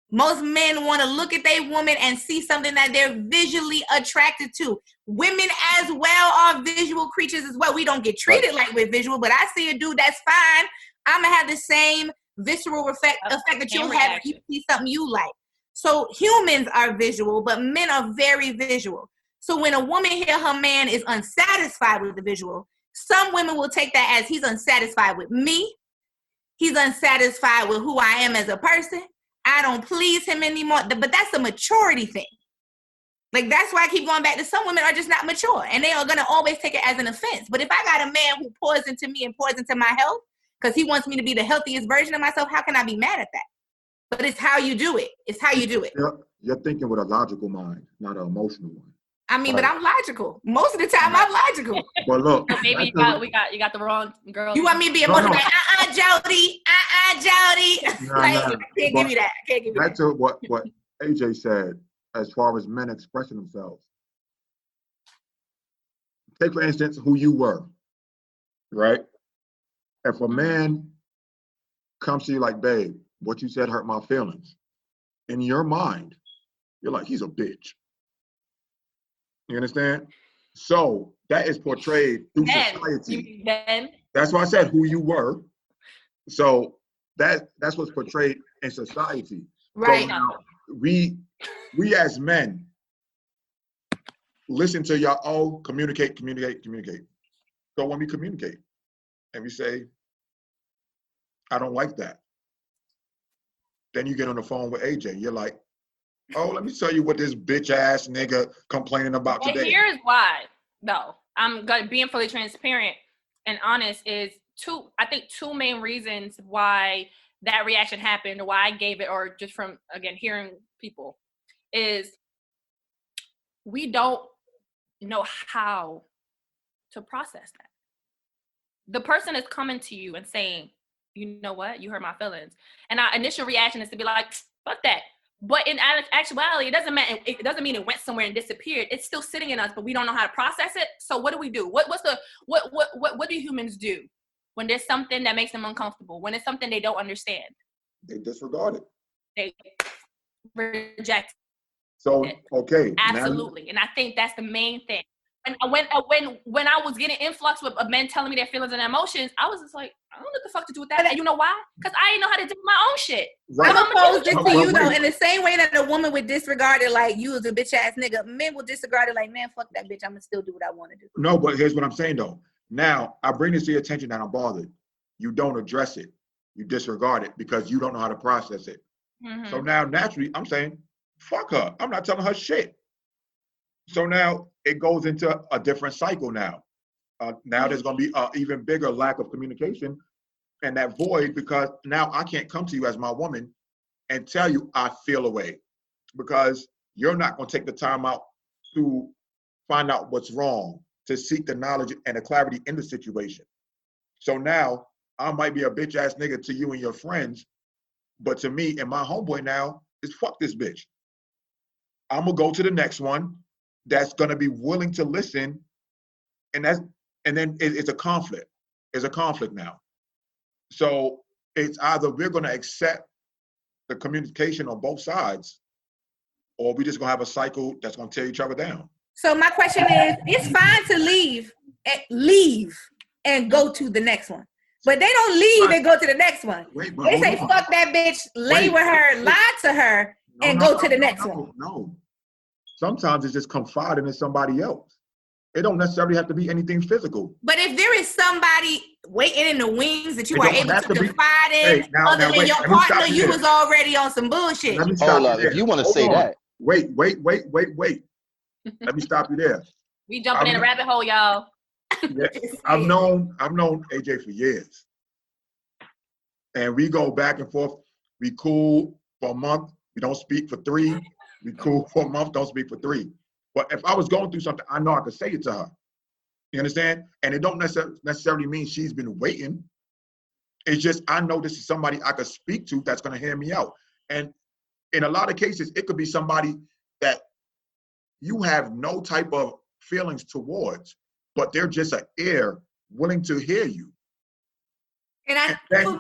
Most men want to look at their woman and see something that they're visually attracted to. Women as well are visual creatures as well. We don't get treated like we're visual, but I see a dude that's fine. I'm going to have the same visceral effect that you'll have if you see something you like. So humans are visual, but men are very visual. So when a woman hear her man is unsatisfied with the visual, some women will take that as he's unsatisfied with me. He's unsatisfied with who I am as a person. I don't please him anymore. But that's a maturity thing. Like, that's why I keep going back to some women are just not mature, and they are going to always take it as an offense. But if I got a man who pours into me and pours into my health, because he wants me to be the healthiest version of myself. How can I be mad at that? But it's how you do it. It's how you do it. You're thinking with a logical mind, not an emotional one. I mean, Right. but I'm logical. Most of the time, I'm logical. But look, So maybe you got the wrong girl. You want me to be emotional? Like, Jody, Jody. Nah, Like, nah. I can't give you that. I can't give you Back that. to what AJ said as far as men expressing themselves. Take, for instance, who you were, right? If a man comes to you like, babe, what you said hurt my feelings. In your mind, you're like, he's a bitch. You understand? So that is portrayed through society. That's why I said who you were. So that's what's portrayed in society. Right. So now we as men listen to y'all all communicate. So when we communicate and we say, I don't like that. Then you get on the phone with AJ. You're like, oh, let me tell you what this bitch ass nigga complaining about today. Here's why, though. I'm being fully transparent and honest is two main reasons why that reaction happened or why I gave it, or just from, again, hearing people, is we don't know how to process that. The person is coming to you and saying, you know what, you hurt my feelings. And our initial reaction is to be like, fuck that. But in actuality, it doesn't mean it went somewhere and disappeared. It's still sitting in us, but we don't know how to process it. So what do we do? What do humans do when there's something that makes them uncomfortable? When it's something they don't understand? They disregard it. They reject So it. okay. Absolutely. And I think that's the main thing. And when I was getting influx of men telling me their feelings and emotions, I was just like, I don't know what the fuck to do with that. And you know why? Because I didn't know how to do my own shit. Right. I'm gonna pose this to you though, wait. in the same way that a woman would disregard it like you was a bitch ass nigga, men will disregard it like, man, fuck that bitch. I'm gonna still do what I want to do. No, but here's what I'm saying though. Now I bring this to your attention that I'm bothered. You don't address it. You disregard it because you don't know how to process it. Mm-hmm. So now naturally I'm saying, fuck her. I'm not telling her shit. So now it goes into a different cycle now. Now there's going to be an even bigger lack of communication and that void, because now I can't come to you as my woman and tell you I feel away because you're not going to take the time out to find out what's wrong, to seek the knowledge and the clarity in the situation. So now I might be a bitch ass nigga to you and your friends, but to me and my homeboy now is fuck this bitch. I'm going to go to the next one that's going to be willing to listen, and then it's a conflict. It's a conflict now. So it's either we're going to accept the communication on both sides, or we're just going to have a cycle that's going to tear each other down. So my question is, it's fine to leave and go to the next one, but they don't leave and go to the next one. They say, fuck that bitch, lay with her, lie to her, and go to the next one. No. Sometimes it's just confiding in somebody else. It don't necessarily have to be anything physical. But if there is somebody waiting in the wings that you are able to confide in, other than your partner, you was already on some bullshit. Hold up. If you want to say that. Wait. Let me stop you there. We jumping in a rabbit hole, y'all. Yeah, I've known AJ for years. And we go back and forth. We cool for a month. We don't speak for 3. We cool for a month, don't speak for 3. But if I was going through something, I know I could say it to her. You understand? And it don't necessarily mean she's been waiting. It's just I know this is somebody I could speak to that's going to hear me out. And in a lot of cases, it could be somebody that you have no type of feelings towards, but they're just an ear willing to hear you. And then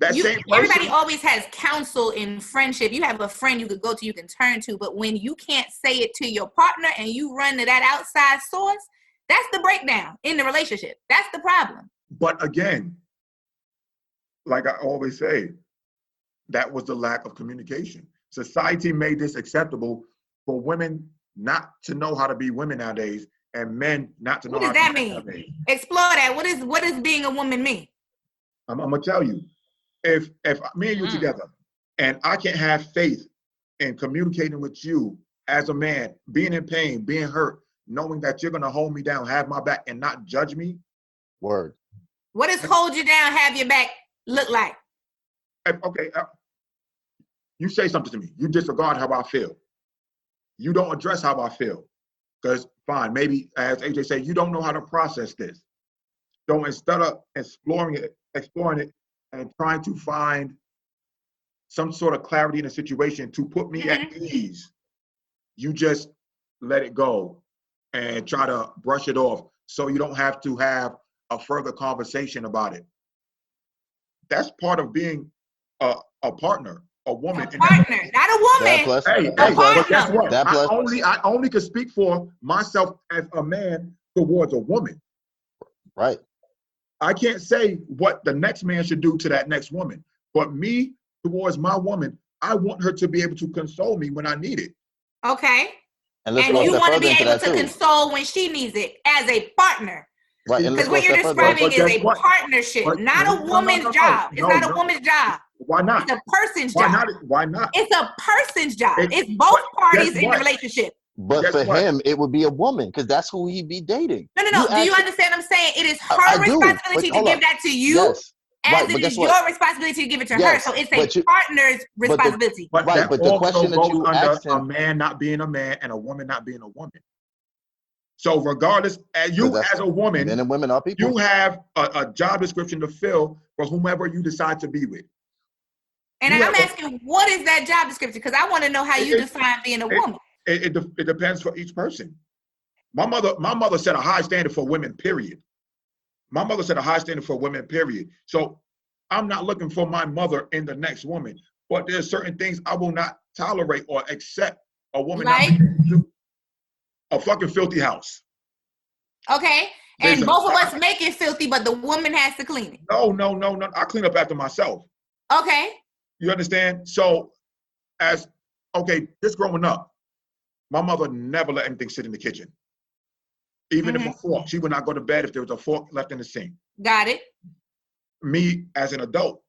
that same person, everybody always has counsel in friendship. You have a friend you could go to, you can turn to, but when you can't say it to your partner and you run to that outside source, that's the breakdown in the relationship. That's the problem. But again, like I always say, that was the lack of communication. Society made this acceptable for women not to know how to be women nowadays and men not to know how to be men nowadays. What does that mean? Explore that. What does being a woman mean? I'm gonna tell you, if me and you together, and I can't have faith in communicating with you as a man, being in pain, being hurt, knowing that you're gonna hold me down, have my back, and not judge me. Word. What does hold you down, have your back look like? Okay, you say something to me. You disregard how I feel. You don't address how I feel. Because fine, maybe as AJ said, you don't know how to process this. So instead of exploring it and trying to find some sort of clarity in a situation to put me at ease, you just let it go and try to brush it off so you don't have to have a further conversation about it. That's part of being a partner, a woman. A partner, not a woman. That plus, Hey, that plus, but guess what? that plus. I only can speak for myself as a man towards a woman. Right. I can't say what the next man should do to that next woman. But me towards my woman, I want her to be able to console me when I need it. Okay. And let's And go you step want to further be into able that to too. console when she needs it as a partner. Right. And let's Because go what you're step further. describing is a partnership, not a woman's job. It's not a woman's job. Why not? It's a person's Why job. not? Why not? It's a person's job. It's both parties in the relationship. But Guess for what? him, it would be a woman because that's who he'd be dating. No. Do you understand what I'm saying? It is her I do, responsibility but to hold give up. that to you, Yes. as Right, it but is guess your what? responsibility to give it to her. Yes, So it's but a partner's responsibility. But Right, that but the also question that goes you under asked a him, man not being a man and a woman not being a woman. So regardless, as you because as a woman, men and women are people. you have a job description to fill for whomever you decide to be with. And You I'm have asking, what is that job description? Because I want to know how you define being a woman. It depends for each person. My mother set a high standard for women, period. My mother set a high standard for women, period. So I'm not looking for my mother in the next woman, but there's certain things I will not tolerate or accept a woman not being able to do. A fucking filthy house. Okay. And both of us make it filthy, but the woman has to clean it. No. I clean up after myself. Okay. You understand? So just growing up, my mother never let anything sit in the kitchen. Even if a fork, she would not go to bed if there was a fork left in the sink. Got it. Me, as an adult,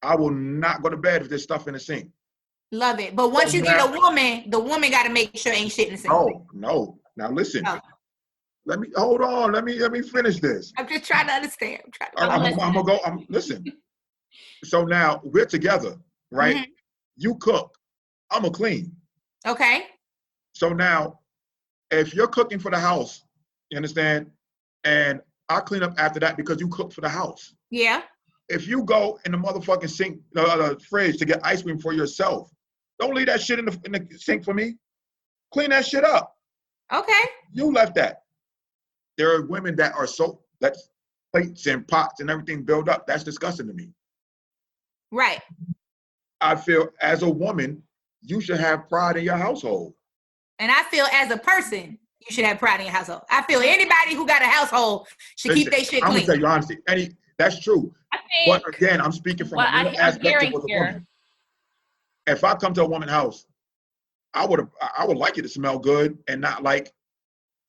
I will not go to bed if there's stuff in the sink. Love it. But once you get a woman, the woman got to make sure ain't shit in the sink. No. Now listen. Let me hold on. Let me finish this. I'm just trying to understand. I'm gonna go. Listen. So now we're together, right? You cook. I'm gonna clean. Okay. So now, if you're cooking for the house, you understand, and I clean up after that because you cook for the house. Yeah. If you go in the motherfucking sink, the fridge to get ice cream for yourself, don't leave that shit in the sink for me. Clean that shit up. Okay. You left that. There are women that are that's plates and pots and everything build up. That's disgusting to me. Right. I feel as a woman, you should have pride in your household. And I feel as a person, you should have pride in your household. I feel anybody who got a household should keep their shit clean. I'm gonna tell you honestly, that's true. But again, I'm speaking from a real aspect of a woman. If I come to a woman's house, I would like it to smell good and not like.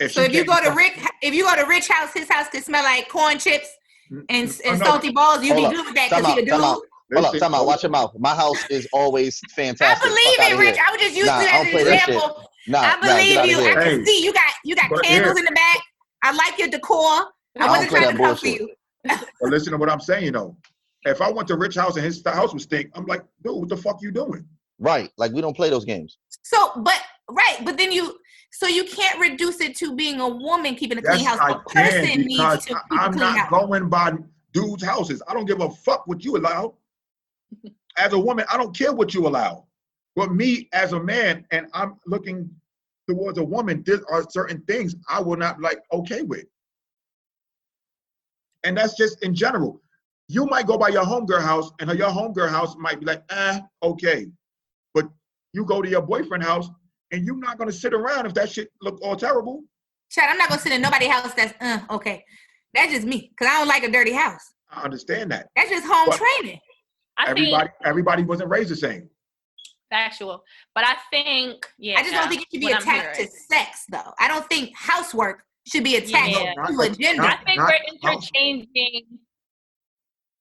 So if you go to Rich house, his house could smell like corn chips and salty balls. You'd be good with that because he the dude. Hold up, time out. Watch your mouth. My house is always fantastic. I believe it, Rich. I would just use it as an example. I believe you. I can see you got candles in the back. I like your decor. I wasn't trying to come for you. But listen to what I'm saying though. If I went to Rich house and his house would stink, I'm like, dude, what the fuck you doing? Right. Like we don't play those games. But then you can't reduce it to being a woman keeping a clean house. I person needs to keep I'm a clean not house. going by dudes' houses. I don't give a fuck what you allow. As a woman, I don't care what you allow. But me as a man, and I'm looking towards a woman, there are certain things I will not okay with. And that's just in general. You might go by your homegirl house, and your homegirl house might be like, okay. But you go to your boyfriend's house, and you're not gonna sit around if that shit look all terrible. Chad, I'm not gonna sit in nobody's house that's okay. That's just me, because I don't like a dirty house. I understand that. That's just home training. Everybody wasn't raised the same. Factual. But I think, I just don't think it should be attached to sex, though. I don't think housework should be attached to a gender. I think we're interchanging.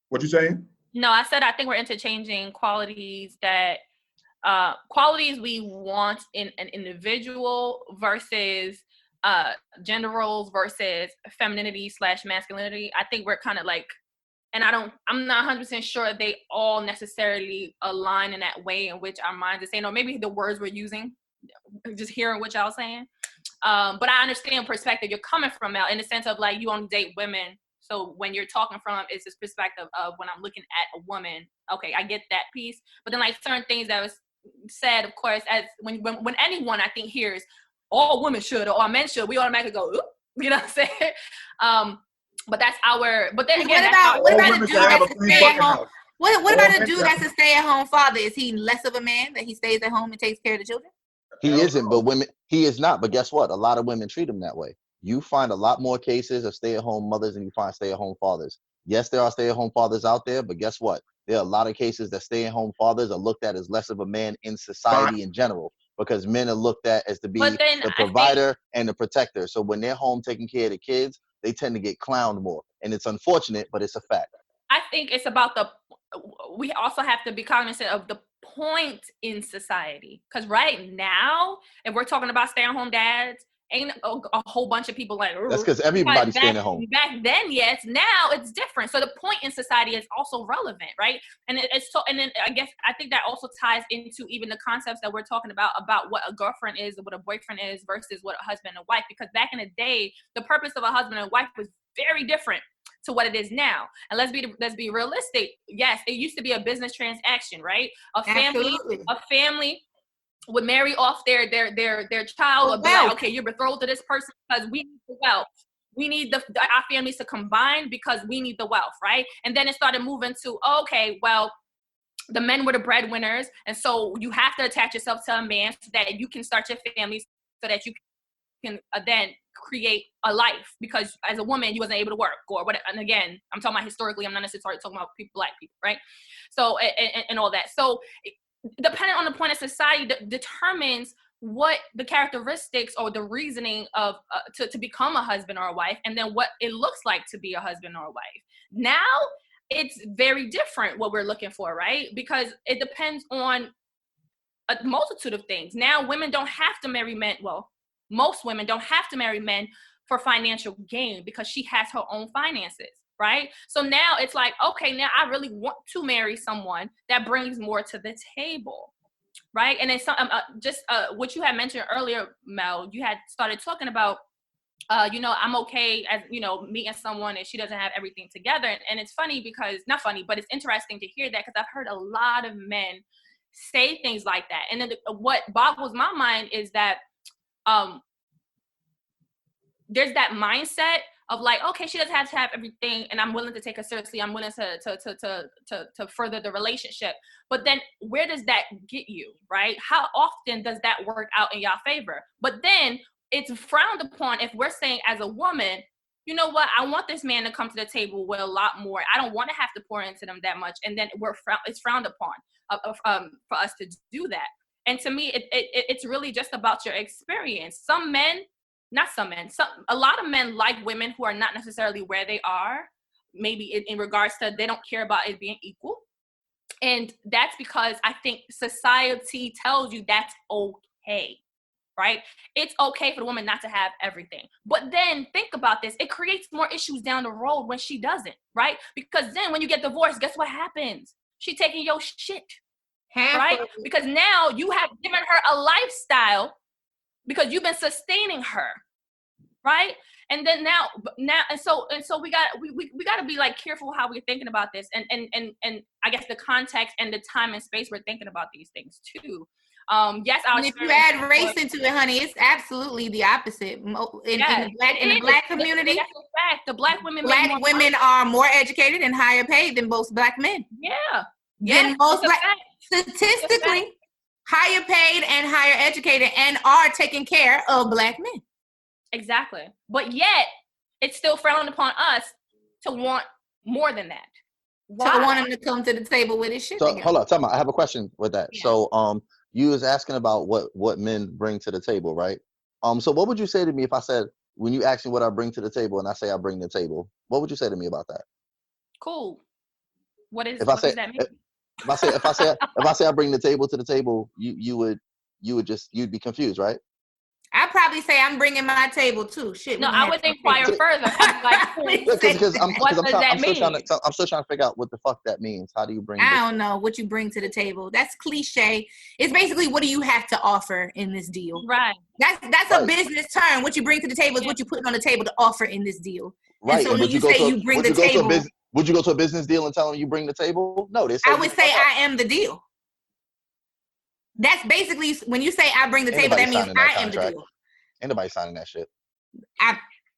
What you saying? No, I said I think we're interchanging qualities we want in an individual versus gender roles versus femininity/masculinity. I think we're kind of like, and I'm not 100% sure they all necessarily align in that way in which our minds are saying, or maybe the words we're using, just hearing what y'all saying. But I understand perspective you're coming from, Mel, in the sense of like you only date women. So when you're talking from, it's this perspective of when I'm looking at a woman. Okay, I get that piece. But then like certain things that was said, of course, as when anyone I think hears all women should or all men should, we automatically go, oop, you know what I'm saying? But that's our. But then again, what about a dude that's a stay-at-home? What about a dude that's a stay-at-home father? Is he less of a man that he stays at home and takes care of the children? He isn't, but he is not. But guess what? A lot of women treat him that way. You find a lot more cases of stay-at-home mothers than you find stay-at-home fathers. Yes, there are stay-at-home fathers out there, but guess what? There are a lot of cases that stay-at-home fathers are looked at as less of a man in society in general, because men are looked at as to be the provider and the protector. So when they're home taking care of the kids, they tend to get clowned more. And it's unfortunate, but it's a fact. I think it's about we also have to be cognizant of the point in society. Because right now, if we're talking about stay-at-home dads, ain't a whole bunch of people like, that's because everybody's staying at home. Back then, yes. Now it's different. So the point in society is also relevant, right? And it's so. And then I think that also ties into even the concepts that we're talking about what a girlfriend is, what a boyfriend is, versus what a husband and wife. Because back in the day, the purpose of a husband and wife was very different to what it is now. And let's be realistic. Yes, it used to be a business transaction, right? A family would marry off their child, or be like, okay, you're betrothed to this person because we need the wealth. We need our families to combine because we need the wealth, right? And then it started moving to, okay, well, the men were the breadwinners, and so you have to attach yourself to a man so that you can start your families, so that you can then create a life, because as a woman you wasn't able to work or whatever. And again, I'm talking about historically, I'm not necessarily talking about black people, right? So and all that. So depending on the point of society determines what the characteristics or the reasoning of to become a husband or a wife, and then what it looks like to be a husband or a wife. Now it's very different what we're looking for, right? Because it depends on a multitude of things. Now women don't have to marry men. Well, most women don't have to marry men for financial gain because she has her own finances, right? So now it's like, okay, now I really want to marry someone that brings more to the table, right? And it's what you had mentioned earlier, Mel, you had started talking about, I'm okay as, meeting someone and she doesn't have everything together. And it's funny because, not funny, but it's interesting to hear that because I've heard a lot of men say things like that. And then what boggles my mind is that there's that mindset of like, okay, she doesn't have to have everything, and I'm willing to take her seriously. I'm willing to further the relationship. But then where does that get you, right? How often does that work out in your favor? But then it's frowned upon if we're saying as a woman, you know what, I want this man to come to the table with a lot more. I don't want to have to pour into them that much. And then it's frowned upon for us to do that. And to me, it's really just about your experience. A lot of men like women who are not necessarily where they are, maybe in regards to they don't care about it being equal. And that's because I think society tells you that's okay, right? It's okay for the woman not to have everything. But then think about this. It creates more issues down the road when she doesn't, right? Because then when you get divorced, guess what happens? She taking your shit. Right? Because now you have given her a lifestyle because you've been sustaining her, right? And then now, and so we got to be like careful how we're thinking about this, and I guess the context and the time and space we're thinking about these things too. Yes, and if you add race into it, honey, it's absolutely the opposite. In the black community, that's a fact. The black women are more educated and higher paid than most black men. Yeah. Than most black. Statistically, higher paid and higher educated, and are taking care of black men. Exactly. But yet, it's still frowned upon us to want more than that. Why? To want him to come to the table with his shit. So hold on, tell me. I have a question with that. Yeah. So you was asking about what men bring to the table, right? So what would you say to me if I said, when you ask me what I bring to the table and I say I bring the table, what would you say to me about that? Cool. What does that mean? If I say I bring the table to the table, you'd be confused, right? I probably say I'm bringing my table too. Shit. No, I would inquire further. I'm like, Because what does that mean? I'm still trying to figure out what the fuck that means. How do you bring? I don't know what you bring to the table. That's cliche. It's basically what do you have to offer in this deal? Right. That's a business term. What you bring to the table is what you put on the table to offer in this deal. Right. And so when you say you bring the table, would you go to a business deal and tell them you bring the table? No, they say I would say I am the deal. That's basically when you say I bring the table, that means I am the deal. Ain't nobody signing that shit.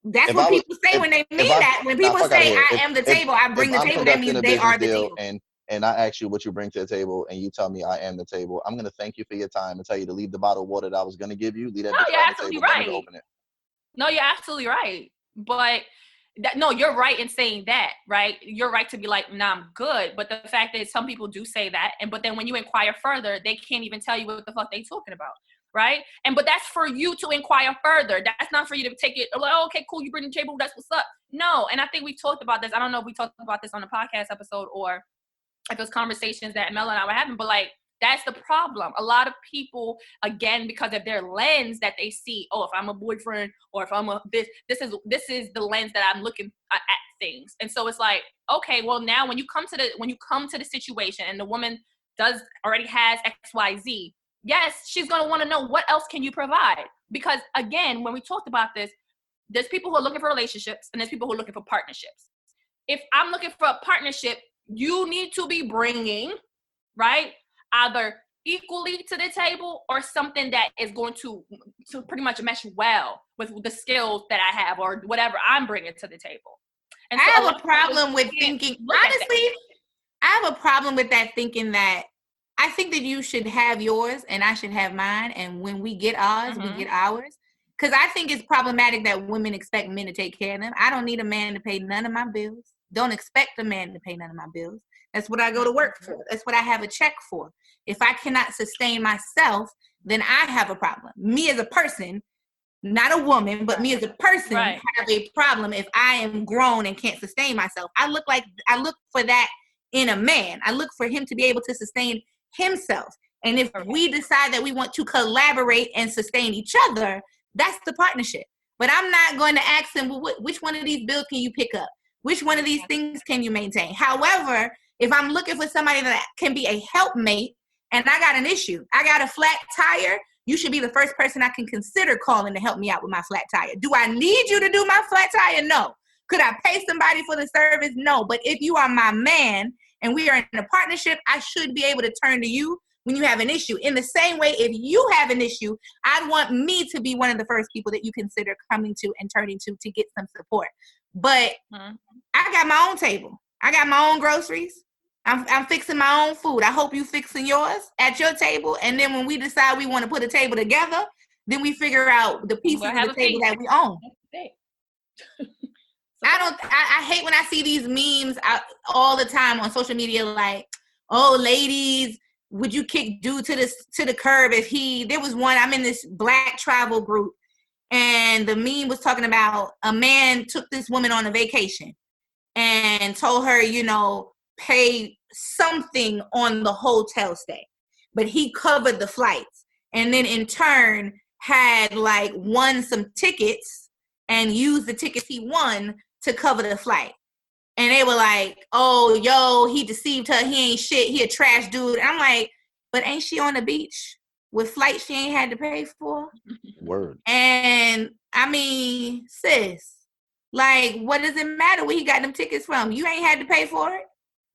That's what people say when they mean that. When people say I am the table, I bring the table, that means they are the deal. And I ask you what you bring to the table, and you tell me I am the table. I'm gonna thank you for your time and tell you to leave the bottle of water that I was gonna give you. Leave that. No, you're absolutely right. Open it. No, you're absolutely right. But no, you're right in saying that, right? You're right to be like, nah, I'm good. But the fact is, some people do say that, but then when you inquire further, they can't even tell you what the fuck they talking about, right? But that's for you to inquire further. That's not for you to take it like, oh, okay, cool, you bring the table, that's what's up. No, and I think we talked about this. I don't know if we talked about this on the podcast episode or at those conversations that Mel and I were having, but like, that's the problem. A lot of people, again, because of their lens that they see, oh, if I'm a boyfriend or if I'm this is the lens that I'm looking at things. And so it's like, okay, well now when you come to the situation and the woman already has XYZ, yes, she's going to want to know what else can you provide? Because again, when we talked about this, there's people who are looking for relationships and there's people who are looking for partnerships. If I'm looking for a partnership, you need to be bringing, right, either equally to the table or something that is going to pretty much mesh well with the skills that I have or whatever I'm bringing to the table. And so I have a problem with thinking, honestly, I have a problem with that thinking that I think that you should have yours and I should have mine. And when we get ours, we get ours. Because I think it's problematic that women expect men to take care of them. I don't need a man to pay none of my bills. Don't expect a man to pay none of my bills. That's what I go to work for. That's what I have a check for. If I cannot sustain myself, then I have a problem. Me as a person, not a woman, but me as a person have a problem if I am grown and can't sustain myself. I look for that in a man. I look for him to be able to sustain himself. And if we decide that we want to collaborate and sustain each other, that's the partnership. But I'm not going to ask him, well, which one of these bills can you pick up? Which one of these things can you maintain? However, if I'm looking for somebody that can be a helpmate and I got an issue, I got a flat tire, you should be the first person I can consider calling to help me out with my flat tire. Do I need you to do my flat tire? No. Could I pay somebody for the service? No. But if you are my man and we are in a partnership, I should be able to turn to you when you have an issue. In the same way, if you have an issue, I'd want me to be one of the first people that you consider coming to and turning to get some support. But I got my own table. I got my own groceries. I'm fixing my own food. I hope you fixing yours at your table. And then when we decide we want to put a table together, then we figure out the pieces of the table that we own. I hate when I see these memes all the time on social media, like, oh, ladies, would you kick dude to the curb if there was one, I'm in this Black travel group, and the meme was talking about a man took this woman on a vacation and told her, pay something on the hotel stay, but he covered the flights, and then in turn had won some tickets and used the tickets he won to cover the flight. And they were like, oh, yo, he deceived her, he ain't shit, he a trash dude. And I'm like, but ain't she on the beach with flights she ain't had to pay for? Word. And I mean, sis, what does it matter where he got them tickets from? You ain't had to pay for it.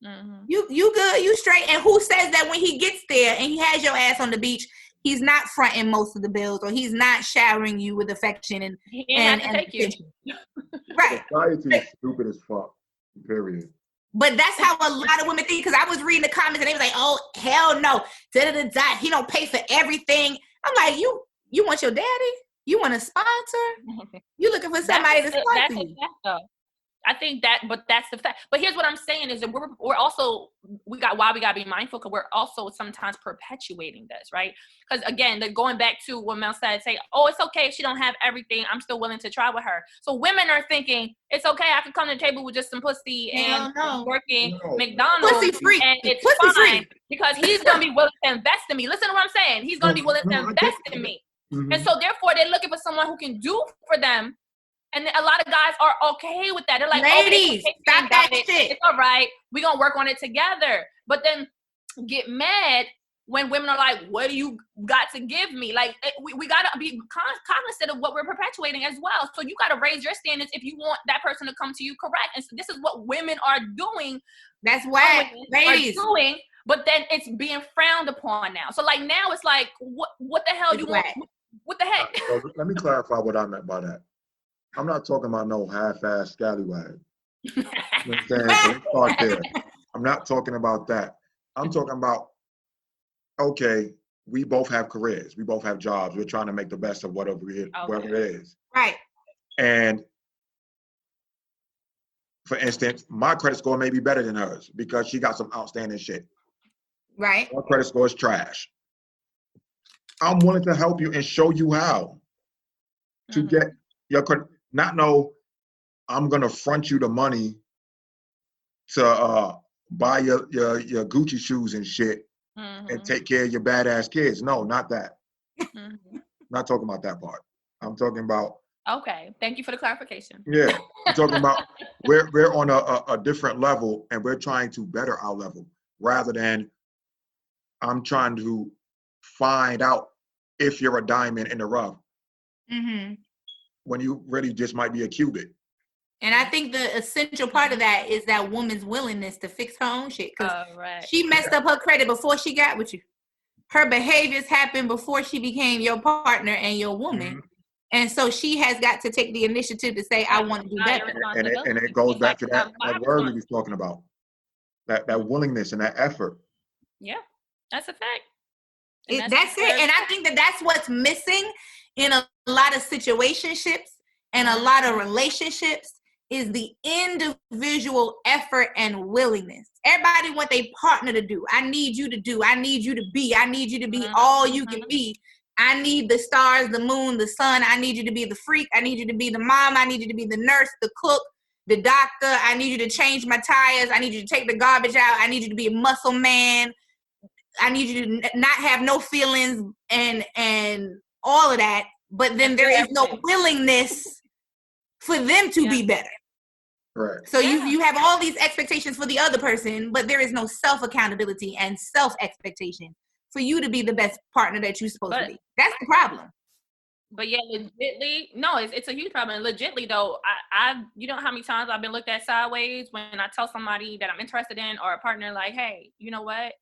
Mm-hmm. You good, you straight. And who says that when he gets there and he has your ass on the beach, he's not fronting most of the bills, or he's not showering you with affection and take you. Right. Society is stupid as fuck. Period. But that's how a lot of women think, because I was reading the comments and they was like, oh, hell no. He don't pay for everything. I'm like, you want your daddy? You want a sponsor? You looking for somebody to sponsor you. I think that, but that's the fact. But here's what I'm saying is that we're also, we gotta be mindful, because we're also sometimes perpetuating this, right? Because again, going back to what Mel said, say, oh, it's okay if she don't have everything, I'm still willing to try with her. So women are thinking, it's okay, I can come to the table with just some pussy and working McDonald's, pussy free. And it's pussy fine free. because he's gonna be willing to invest in me. Listen to what I'm saying. He's gonna be willing to invest in me. Mhm. And so therefore they're looking for someone who can do for them. And a lot of guys are okay with that. They're like, ladies, okay, stop got that it. shit. It's all right. We're going to work on it together. But then get mad when women are like, what do you got to give me? Like, we got to be cognizant of what we're perpetuating as well. So you got to raise your standards if you want that person to come to you correct. And so this is what women are doing. That's why, ladies. Are doing, but then it's being frowned upon now. So like now it's like, what the hell It's you want? What the heck? So let me clarify what I meant by that. I'm not talking about no half-ass scallywag. You know what I'm saying? So let's start there. I'm not talking about that. I'm talking about, okay, we both have careers. We both have jobs. We're trying to make the best of whatever it is. Right. And for instance, my credit score may be better than hers because she got some outstanding shit. Right. My credit score is trash. I'm willing to help you and show you how to get your credit. Not know I'm gonna front you the money to buy your Gucci shoes and shit and take care of your badass kids. No, not that. Not talking about that part. I'm talking about. Okay, thank you for the clarification. Yeah, I'm talking about we're on a different level and we're trying to better our level rather than I'm trying to find out if you're a diamond in the rough. Mm-hmm. When you really just might be a cubit. And I think the essential part of that is that woman's willingness to fix her own shit. Because she messed up her credit before she got with you. Her behaviors happened before she became your partner and your woman. Mm-hmm. And so she has got to take the initiative to say, I want to do better. And it goes back to that word we was talking about. That willingness and that effort. Yeah, that's a fact. That's it. And I think that's what's missing in a lot of situationships and a lot of relationships is the individual effort and willingness. Everybody want their partner to do. I need you to do. I need you to be. I need you to be all you can be. I need the stars, the moon, the sun. I need you to be the freak. I need you to be the mom. I need you to be the nurse, the cook, the doctor. I need you to change my tires. I need you to take the garbage out. I need you to be a muscle man. I need you to not have no feelings and all of that. But then there is no willingness for them to be better. Right. So you have all these expectations for the other person, but there is no self-accountability and self-expectation for you to be the best partner that you're supposed to be. That's the problem. But yeah, legitly, no, it's a huge problem. And legitly though, I you know how many times I've been looked at sideways when I tell somebody that I'm interested in or a partner like, hey, you know what?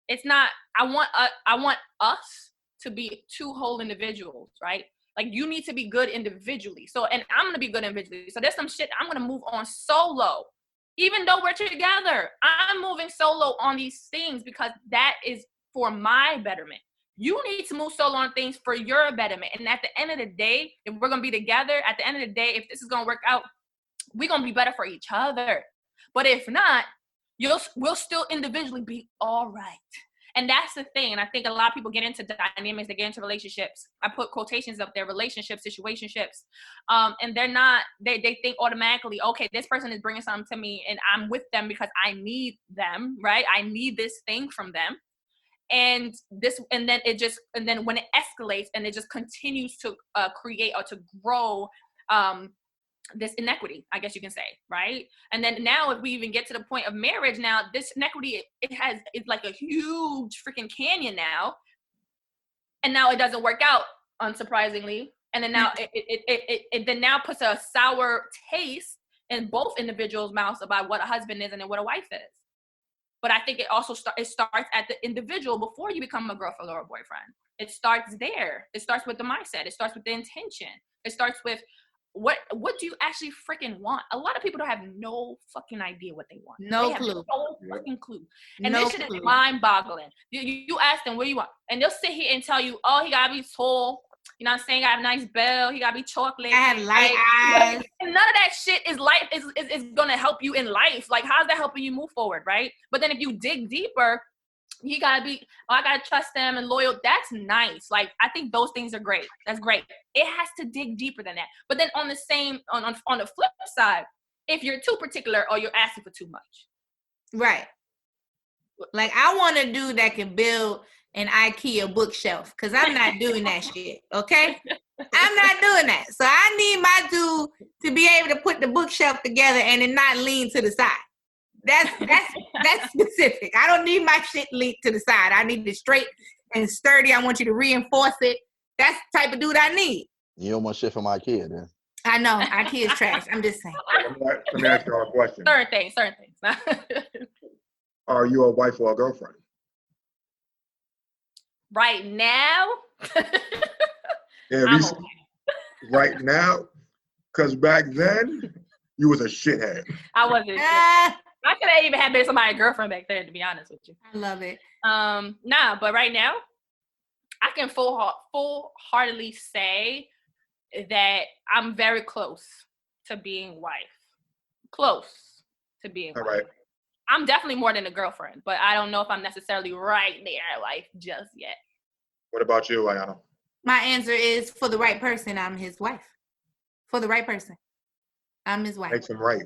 It's not, I want us to be two whole individuals, right? Like you need to be good individually. So, and I'm going to be good individually. So there's some shit I'm going to move on solo. Even though we're together, I'm moving solo on these things because that is for my betterment. You need to move solo on things for your betterment. And at the end of the day, if we're going to be together, at the end of the day, if this is going to work out, we're going to be better for each other. But if not, we'll still individually be all right. And that's the thing. And I think a lot of people get into dynamics, they get into relationships. I put quotations up there, relationships, situationships. And they're not, they think automatically, okay, this person is bringing something to me and I'm with them because I need them, right? I need this thing from them. And then when it escalates and it just continues to create or to grow, this inequity, I guess you can say, right? And then now if we even get to the point of marriage now, this inequity, it's like a huge freaking canyon now. And now it doesn't work out, unsurprisingly. And then now it then now puts a sour taste in both individuals' mouths about what a husband is and then what a wife is. But I think it also starts at the individual before you become a girlfriend or a boyfriend. It starts there. It starts with the mindset. It starts with the intention. It starts with what do you actually freaking want? A lot of people don't have no fucking idea what they want. No clue. No fucking clue. And this shit is mind-boggling. You ask them what do you want, and they'll sit here and tell you, oh, he gotta be tall. You know what I'm saying? Got a nice bell. He gotta be chocolate. I have light eyes. And none of that shit is life is gonna help you in life. Like, how's that helping you move forward, right? But then if you dig deeper, you gotta be, I gotta trust them and loyal. That's nice. Like, I think those things are great. That's great. It has to dig deeper than that. But then on the flip side, if you're too particular or you're asking for too much. Right. Like, I want a dude that can build an IKEA bookshelf because I'm not doing that shit. Okay, I'm not doing that. So I need my dude to be able to put the bookshelf together and then not lean to the side. That's specific. I don't need my shit leaned to the side. I need it straight and sturdy. I want you to reinforce it. That's the type of dude I need. You don't want shit from IKEA then. I know IKEA's trash. I'm just saying. Let me ask you all a question. Certain things. Are you a wife or a girlfriend? Right now, Yeah, I'm okay. right now, because back then you was a shithead. I wasn't. I could have even had been somebody's girlfriend back then, to be honest with you. I love it. Nah, but right now, I can full-heartedly say that I'm very close to being wife. Close to being All wife. right. I'm definitely more than a girlfriend, but I don't know if I'm necessarily right there in life just yet. What about you, Ayanna? My answer is for the right person, I'm his wife. For the right person, I'm his wife. Makes him right.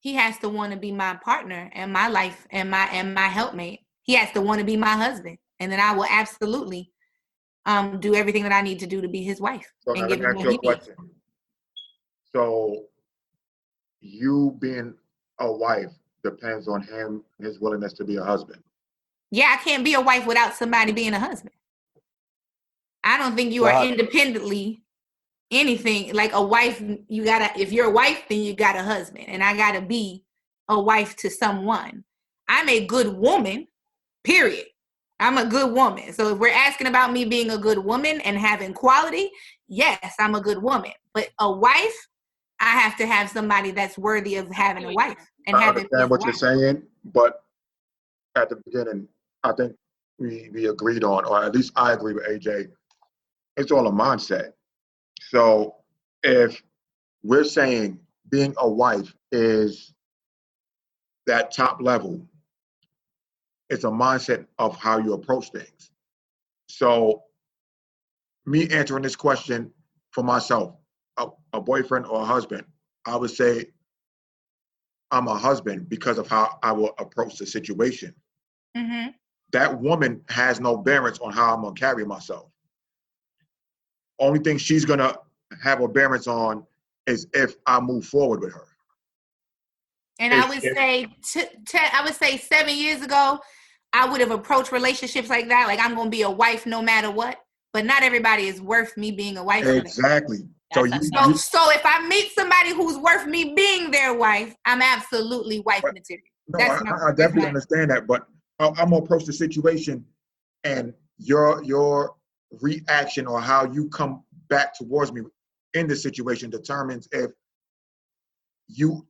He has to want to be my partner and my life and my helpmate. He has to want to be my husband, and then I will absolutely do everything that I need to do to be his wife. So now let me ask you a question. So you being a wife depends on him, his willingness to be a husband. Yeah, I can't be a wife without somebody being a husband. I don't think you are independently anything. Like a wife, if you're a wife, then you got a husband. And I gotta be a wife to someone. I'm a good woman, period. I'm a good woman. So if we're asking about me being a good woman and having quality, yes, I'm a good woman. But a wife, I have to have somebody that's worthy of having a wife. And I having understand what you're saying, but at the beginning, I think we agreed on, or at least I agree with AJ, it's all a mindset. So if we're saying being a wife is that top level, it's a mindset of how you approach things. So me answering this question for myself, a boyfriend or a husband, I would say I'm a husband because of how I will approach the situation. Mm-hmm. That woman has no bearings on how I'm gonna carry myself. Only thing she's gonna have a bearings on is if I move forward with her. And I would say 7 years ago, I would have approached relationships like that. Like I'm gonna be a wife no matter what. But not everybody is worth me being a wife. Exactly. So if I meet somebody who's worth me being their wife, I'm absolutely wife material. No, I definitely understand that, but I'm gonna approach the situation, and your reaction or how you come back towards me in the situation determines if you,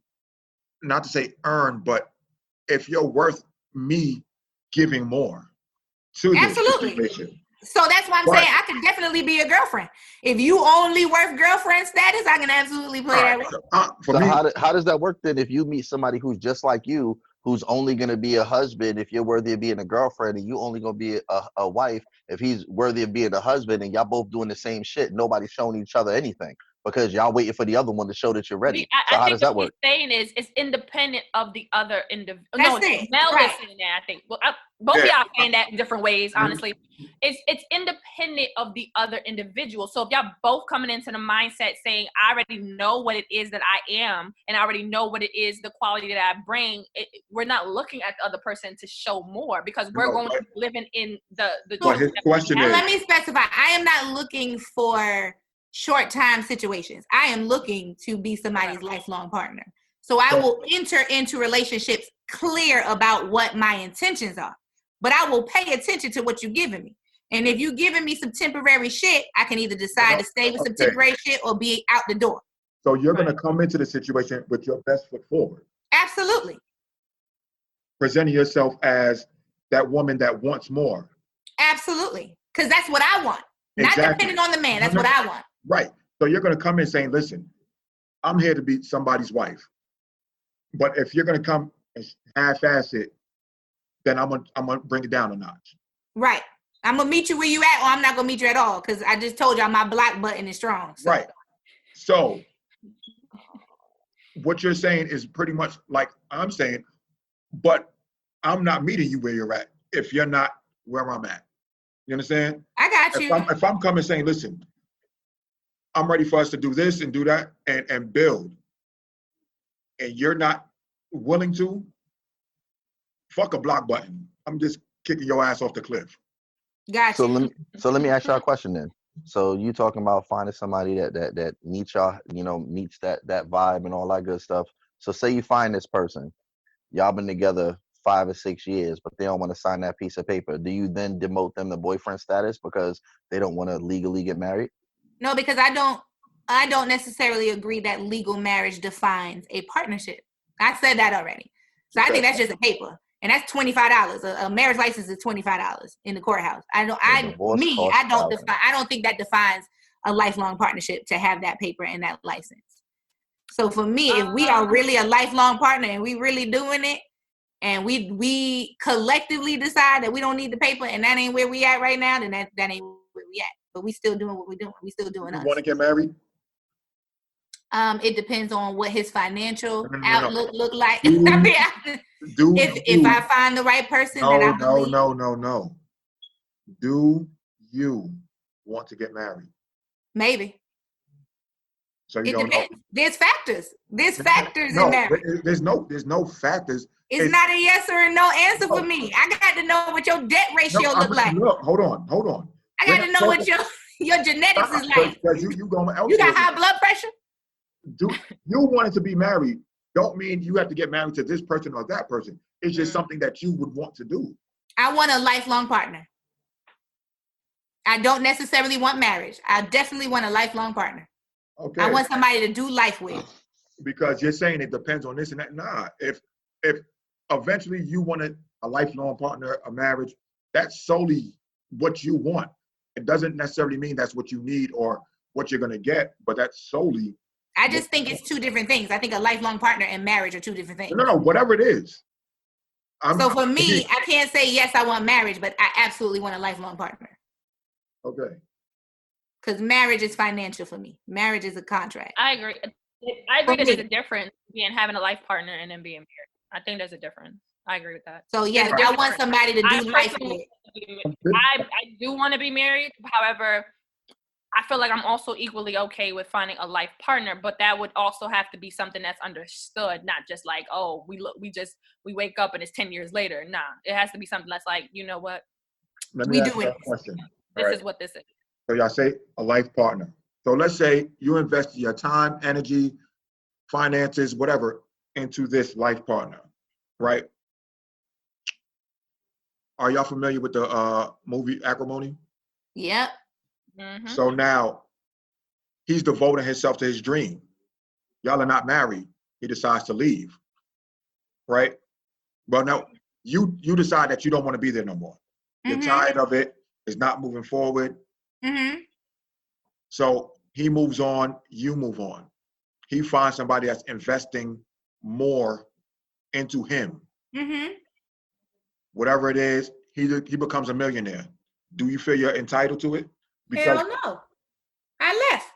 not to say earn, but if you're worth me giving more to this situation. So that's why I'm saying I could definitely be a girlfriend. If you only worth girlfriend status, I can absolutely play that role. So how does that work then? If you meet somebody who's just like you, who's only going to be a husband if you're worthy of being a girlfriend, and you only going to be a wife if he's worthy of being a husband, and y'all both doing the same shit, nobody's showing each other anything because y'all waiting for the other one to show that you're ready. So how does that work? What he's saying is it's independent of the other individual. No, Mel is saying that, I think. Well, both of y'all saying that in different ways, honestly. It's independent of the other individual. So if y'all both coming into the mindset saying, I already know what it is that I am, and I already know what it is, the quality that I bring, we're not looking at the other person to show more because we're going to be living in the But his question is, let me specify. I am not looking for short time situations. I am looking to be somebody's lifelong partner. So I will enter into relationships clear about what my intentions are. But I will pay attention to what you're giving me. And if you're giving me some temporary shit, I can either decide to stay with some temporary shit or be out the door. So you're going to come into the situation with your best foot forward. Absolutely. Presenting yourself as that woman that wants more. Absolutely. Because that's what I want. Exactly. Not depending on the man. That's what I want. Right. So you're going to come in saying, listen, I'm here to be somebody's wife. But if you're going to come and half-ass it, then I'm gonna bring it down a notch. Right. I'm gonna meet you where you at, or I'm not gonna meet you at all, because I just told y'all my block button is strong. So. Right. So what you're saying is pretty much like I'm saying, but I'm not meeting you where you're at if you're not where I'm at. You understand? I got you. If I'm coming saying, listen, I'm ready for us to do this and do that and build, and you're not willing to, fuck a block button. I'm just kicking your ass off the cliff. Got So you. let me ask y'all a question then. So you talking about finding somebody that meets y'all, meets that vibe and all that good stuff. So say you find this person, y'all been together 5 or 6 years, but they don't want to sign that piece of paper. Do you then demote them to boyfriend status because they don't want to legally get married? No, because I don't necessarily agree that legal marriage defines a partnership. I said that already. So I think that's just a paper. And that's $25. A marriage license is $25 in the courthouse. I don't think that defines a lifelong partnership to have that paper and that license. So for me, if we are really a lifelong partner and we really doing it, and we collectively decide that we don't need the paper and that ain't where we at right now, then that ain't where we at. But we still doing what we're doing. We still doing us. You want to get married? It depends on what his financial outlook look like. If I find the right person that I believe. No. Do you want to get married? Maybe. So you it don't depends. know. There's factors in marriage. There's no factors. It's not a yes or a no answer for me. I got to know what your debt ratio look like. Look, hold on. I got to know what your genetics is like. Because you got high blood pressure? You wanted to be married don't mean you have to get married to this person or that person. It's just something that you would want to do. I want a lifelong partner. I don't necessarily want marriage. I definitely want a lifelong partner. Okay. I want somebody to do life with. Because you're saying it depends on this and that. Nah, if eventually you wanted a lifelong partner, a marriage, that's solely what you want. It doesn't necessarily mean that's what you need or what you're going to get, but that's solely. I just think it's two different things. I think a lifelong partner and marriage are two different things. No, whatever it is. So for me, I can't say, yes, I want marriage, but I absolutely want a lifelong partner. Okay. Because marriage is financial for me. Marriage is a contract. I agree. That there's a difference between having a life partner and then being married. I think there's a difference. I agree with that. So yes, I want somebody to do life with. I do want to be married. However, I feel like I'm also equally okay with finding a life partner, but that would also have to be something that's understood, not just like, oh, we wake up and it's 10 years later. Nah, it has to be something that's like, you know what? We do it. This is what this is. So y'all say a life partner. So let's say you invest your time, energy, finances, whatever, into this life partner, right? Are y'all familiar with the movie Acrimony? Yep. Mm-hmm. So now he's devoting himself to his dream. Y'all are not married. He decides to leave, right? Well, no, you decide that you don't want to be there no more. You're tired of it. It's not moving forward. Mm-hmm. So he moves on. You move on. He finds somebody that's investing more into him. Mm-hmm. Whatever it is, he becomes a millionaire. Do you feel you're entitled to it? Hell no. I left.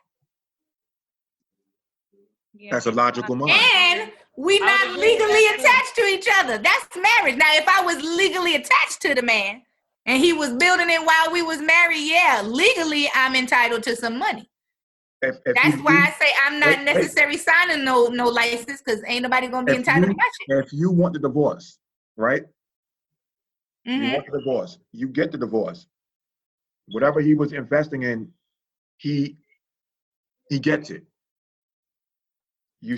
That's a logical mind. And we're not legally attached to each other. That's marriage. Now, if I was legally attached to the man and he was building it while we was married, yeah, legally I'm entitled to some money. That's why I say I'm not necessarily signing no license, because ain't nobody gonna be entitled to my shit. If you want the divorce, right? You want the divorce. You get the divorce. Whatever he was investing in, he gets it.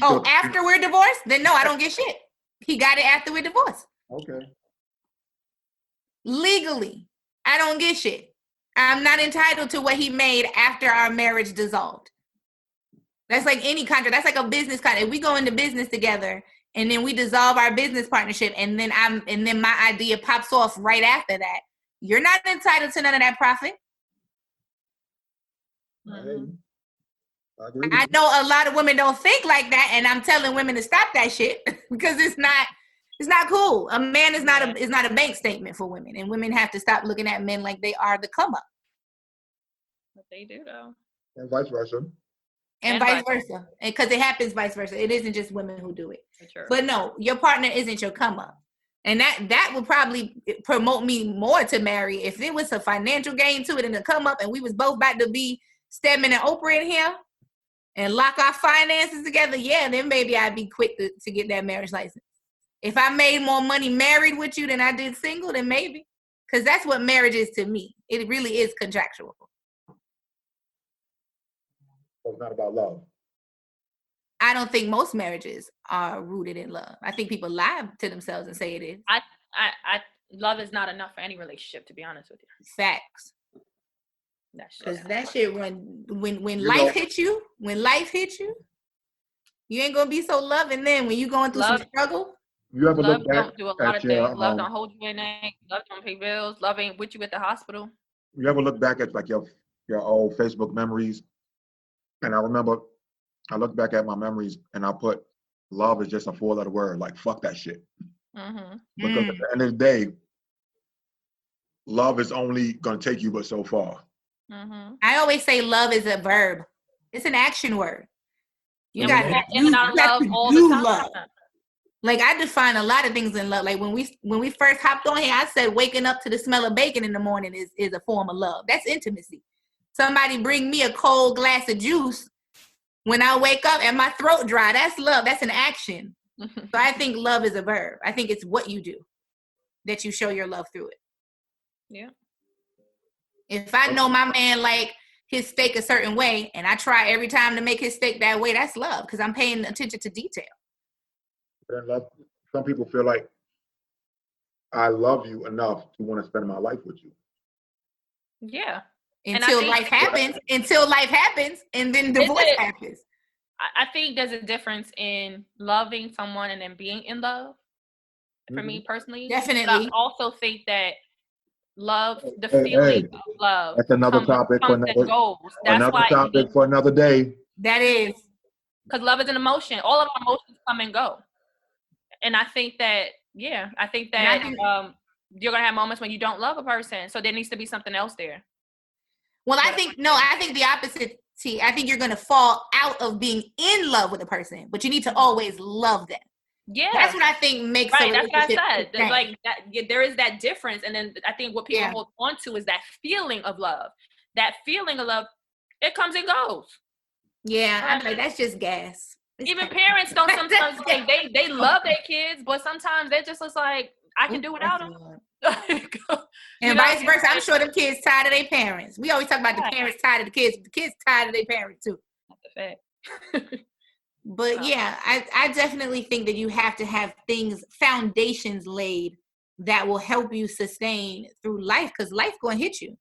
After we're divorced? Then no, I don't get shit. He got it after we're divorced. Okay. Legally, I don't get shit. I'm not entitled to what he made after our marriage dissolved. That's like any contract. That's like a business contract. If we go into business together and then we dissolve our business partnership and then my idea pops off right after that, you're not entitled to none of that profit. Mm-hmm. I know a lot of women don't think like that, and I'm telling women to stop that shit because it's not cool. A man is not a bank statement for women, and women have to stop looking at men like they are the come up. But they do though. And vice versa. And vice versa. And because it happens vice versa. It isn't just women who do it. Sure. But no, your partner isn't your come up. And that would probably promote me more to marry. If it was a financial gain to it and to come up and we was both about to be Stedman and Oprah in here and lock our finances together, yeah, then maybe I'd be quick to get that marriage license. If I made more money married with you than I did single, then maybe. Because that's what marriage is to me. It really is contractual. So it's not about love. I don't think most marriages are rooted in love. I think people lie to themselves and say it is. I love is not enough for any relationship, to be honest with you. Facts. Because that shit, when life hits you, you ain't gonna be so loving then when you going through some struggle. You ever love look back don't do a lot of your, things. Love don't hold you in neck. Love don't pay bills. Love ain't with you at the hospital. You ever look back at like your old Facebook memories? And I remember I look back at my memories and I put love is just a 4-letter word, like fuck that shit. Mm-hmm. Because at the end of the day, love is only gonna take you but so far. Mm-hmm. I always say love is a verb. It's an action word. You got got to do love. Like I define a lot of things in love. Like when we first hopped on here, I said waking up to the smell of bacon in the morning is a form of love. That's intimacy. Somebody bring me a cold glass of juice when I wake up and my throat dry. That's love. That's an action. So I think love is a verb. I think it's what you do that you show your love through it. Yeah. If I know my man like his steak a certain way and I try every time to make his steak that way, that's love because I'm paying attention to detail. But in love, some people feel like I love you enough to want to spend my life with you. Yeah. Until life happens, and then divorce happens. I think there's a difference in loving someone and then being in love. For me personally, definitely. But I also think that love, the feeling of love, that's another topic for another. Goes. That's another topic for another day. That is because love is an emotion. All of our emotions come and go, and I think that you're gonna have moments when you don't love a person, so there needs to be something else there. Well, I think the opposite. See, I think you're going to fall out of being in love with a person, but you need to always love them. Yeah. That's what I think makes right. That's what I said. Like that, there is that difference. And then I think what people hold on to is that feeling of love. That feeling of love, it comes and goes. Yeah. I'm like, that's just gas. Even parents don't sometimes like they love their kids, but sometimes they just like, I can do without them. And vice versa. I'm sure them kids tired of their parents. We always talk about the parents tired of the kids, but the kids tired of their parents too. That's a fact. But yeah, I definitely think that you have to have foundations laid that will help you sustain through life, because life gonna hit you.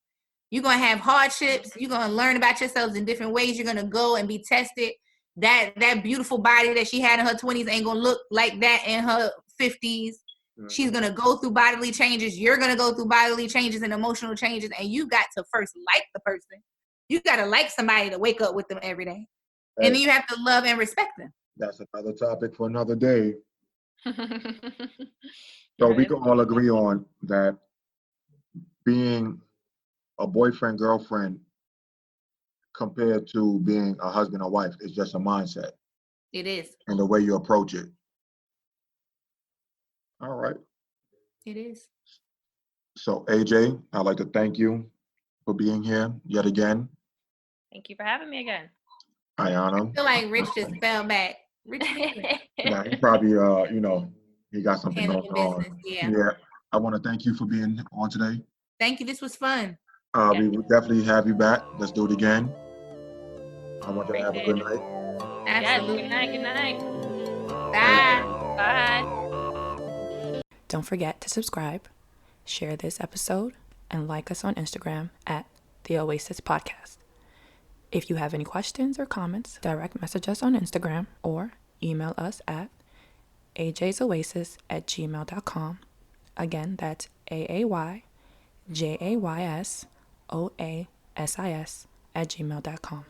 You're gonna have hardships. You're gonna learn about yourselves in different ways. You're gonna go and be tested. That beautiful body that she had in her 20s ain't gonna look like that in her 50s. She's going to go through bodily changes. You're going to go through bodily changes and emotional changes. And you got to first like the person. You got to like somebody to wake up with them every day. And then you have to love and respect them. That's another topic for another day. So we can all agree on that being a boyfriend, girlfriend compared to being a husband or wife is just a mindset. It is. And the way you approach it. All right. It is. So, AJ, I'd like to thank you for being here yet again. Thank you for having me again. Ayanna. I feel like Rich just fell back. Yeah, he probably, he got something going on. Yeah. I want to thank you for being on today. Thank you. This was fun. We will definitely have you back. Let's do it again. I want you to have a good night. Absolutely. Yes, good night. Bye. Bye. Don't forget to subscribe, share this episode, and like us on Instagram at The Oasis Podcast. If you have any questions or comments, direct message us on Instagram or email us at ajaysoasis@gmail.com. Again, that's AAYJAYSOASIS@gmail.com.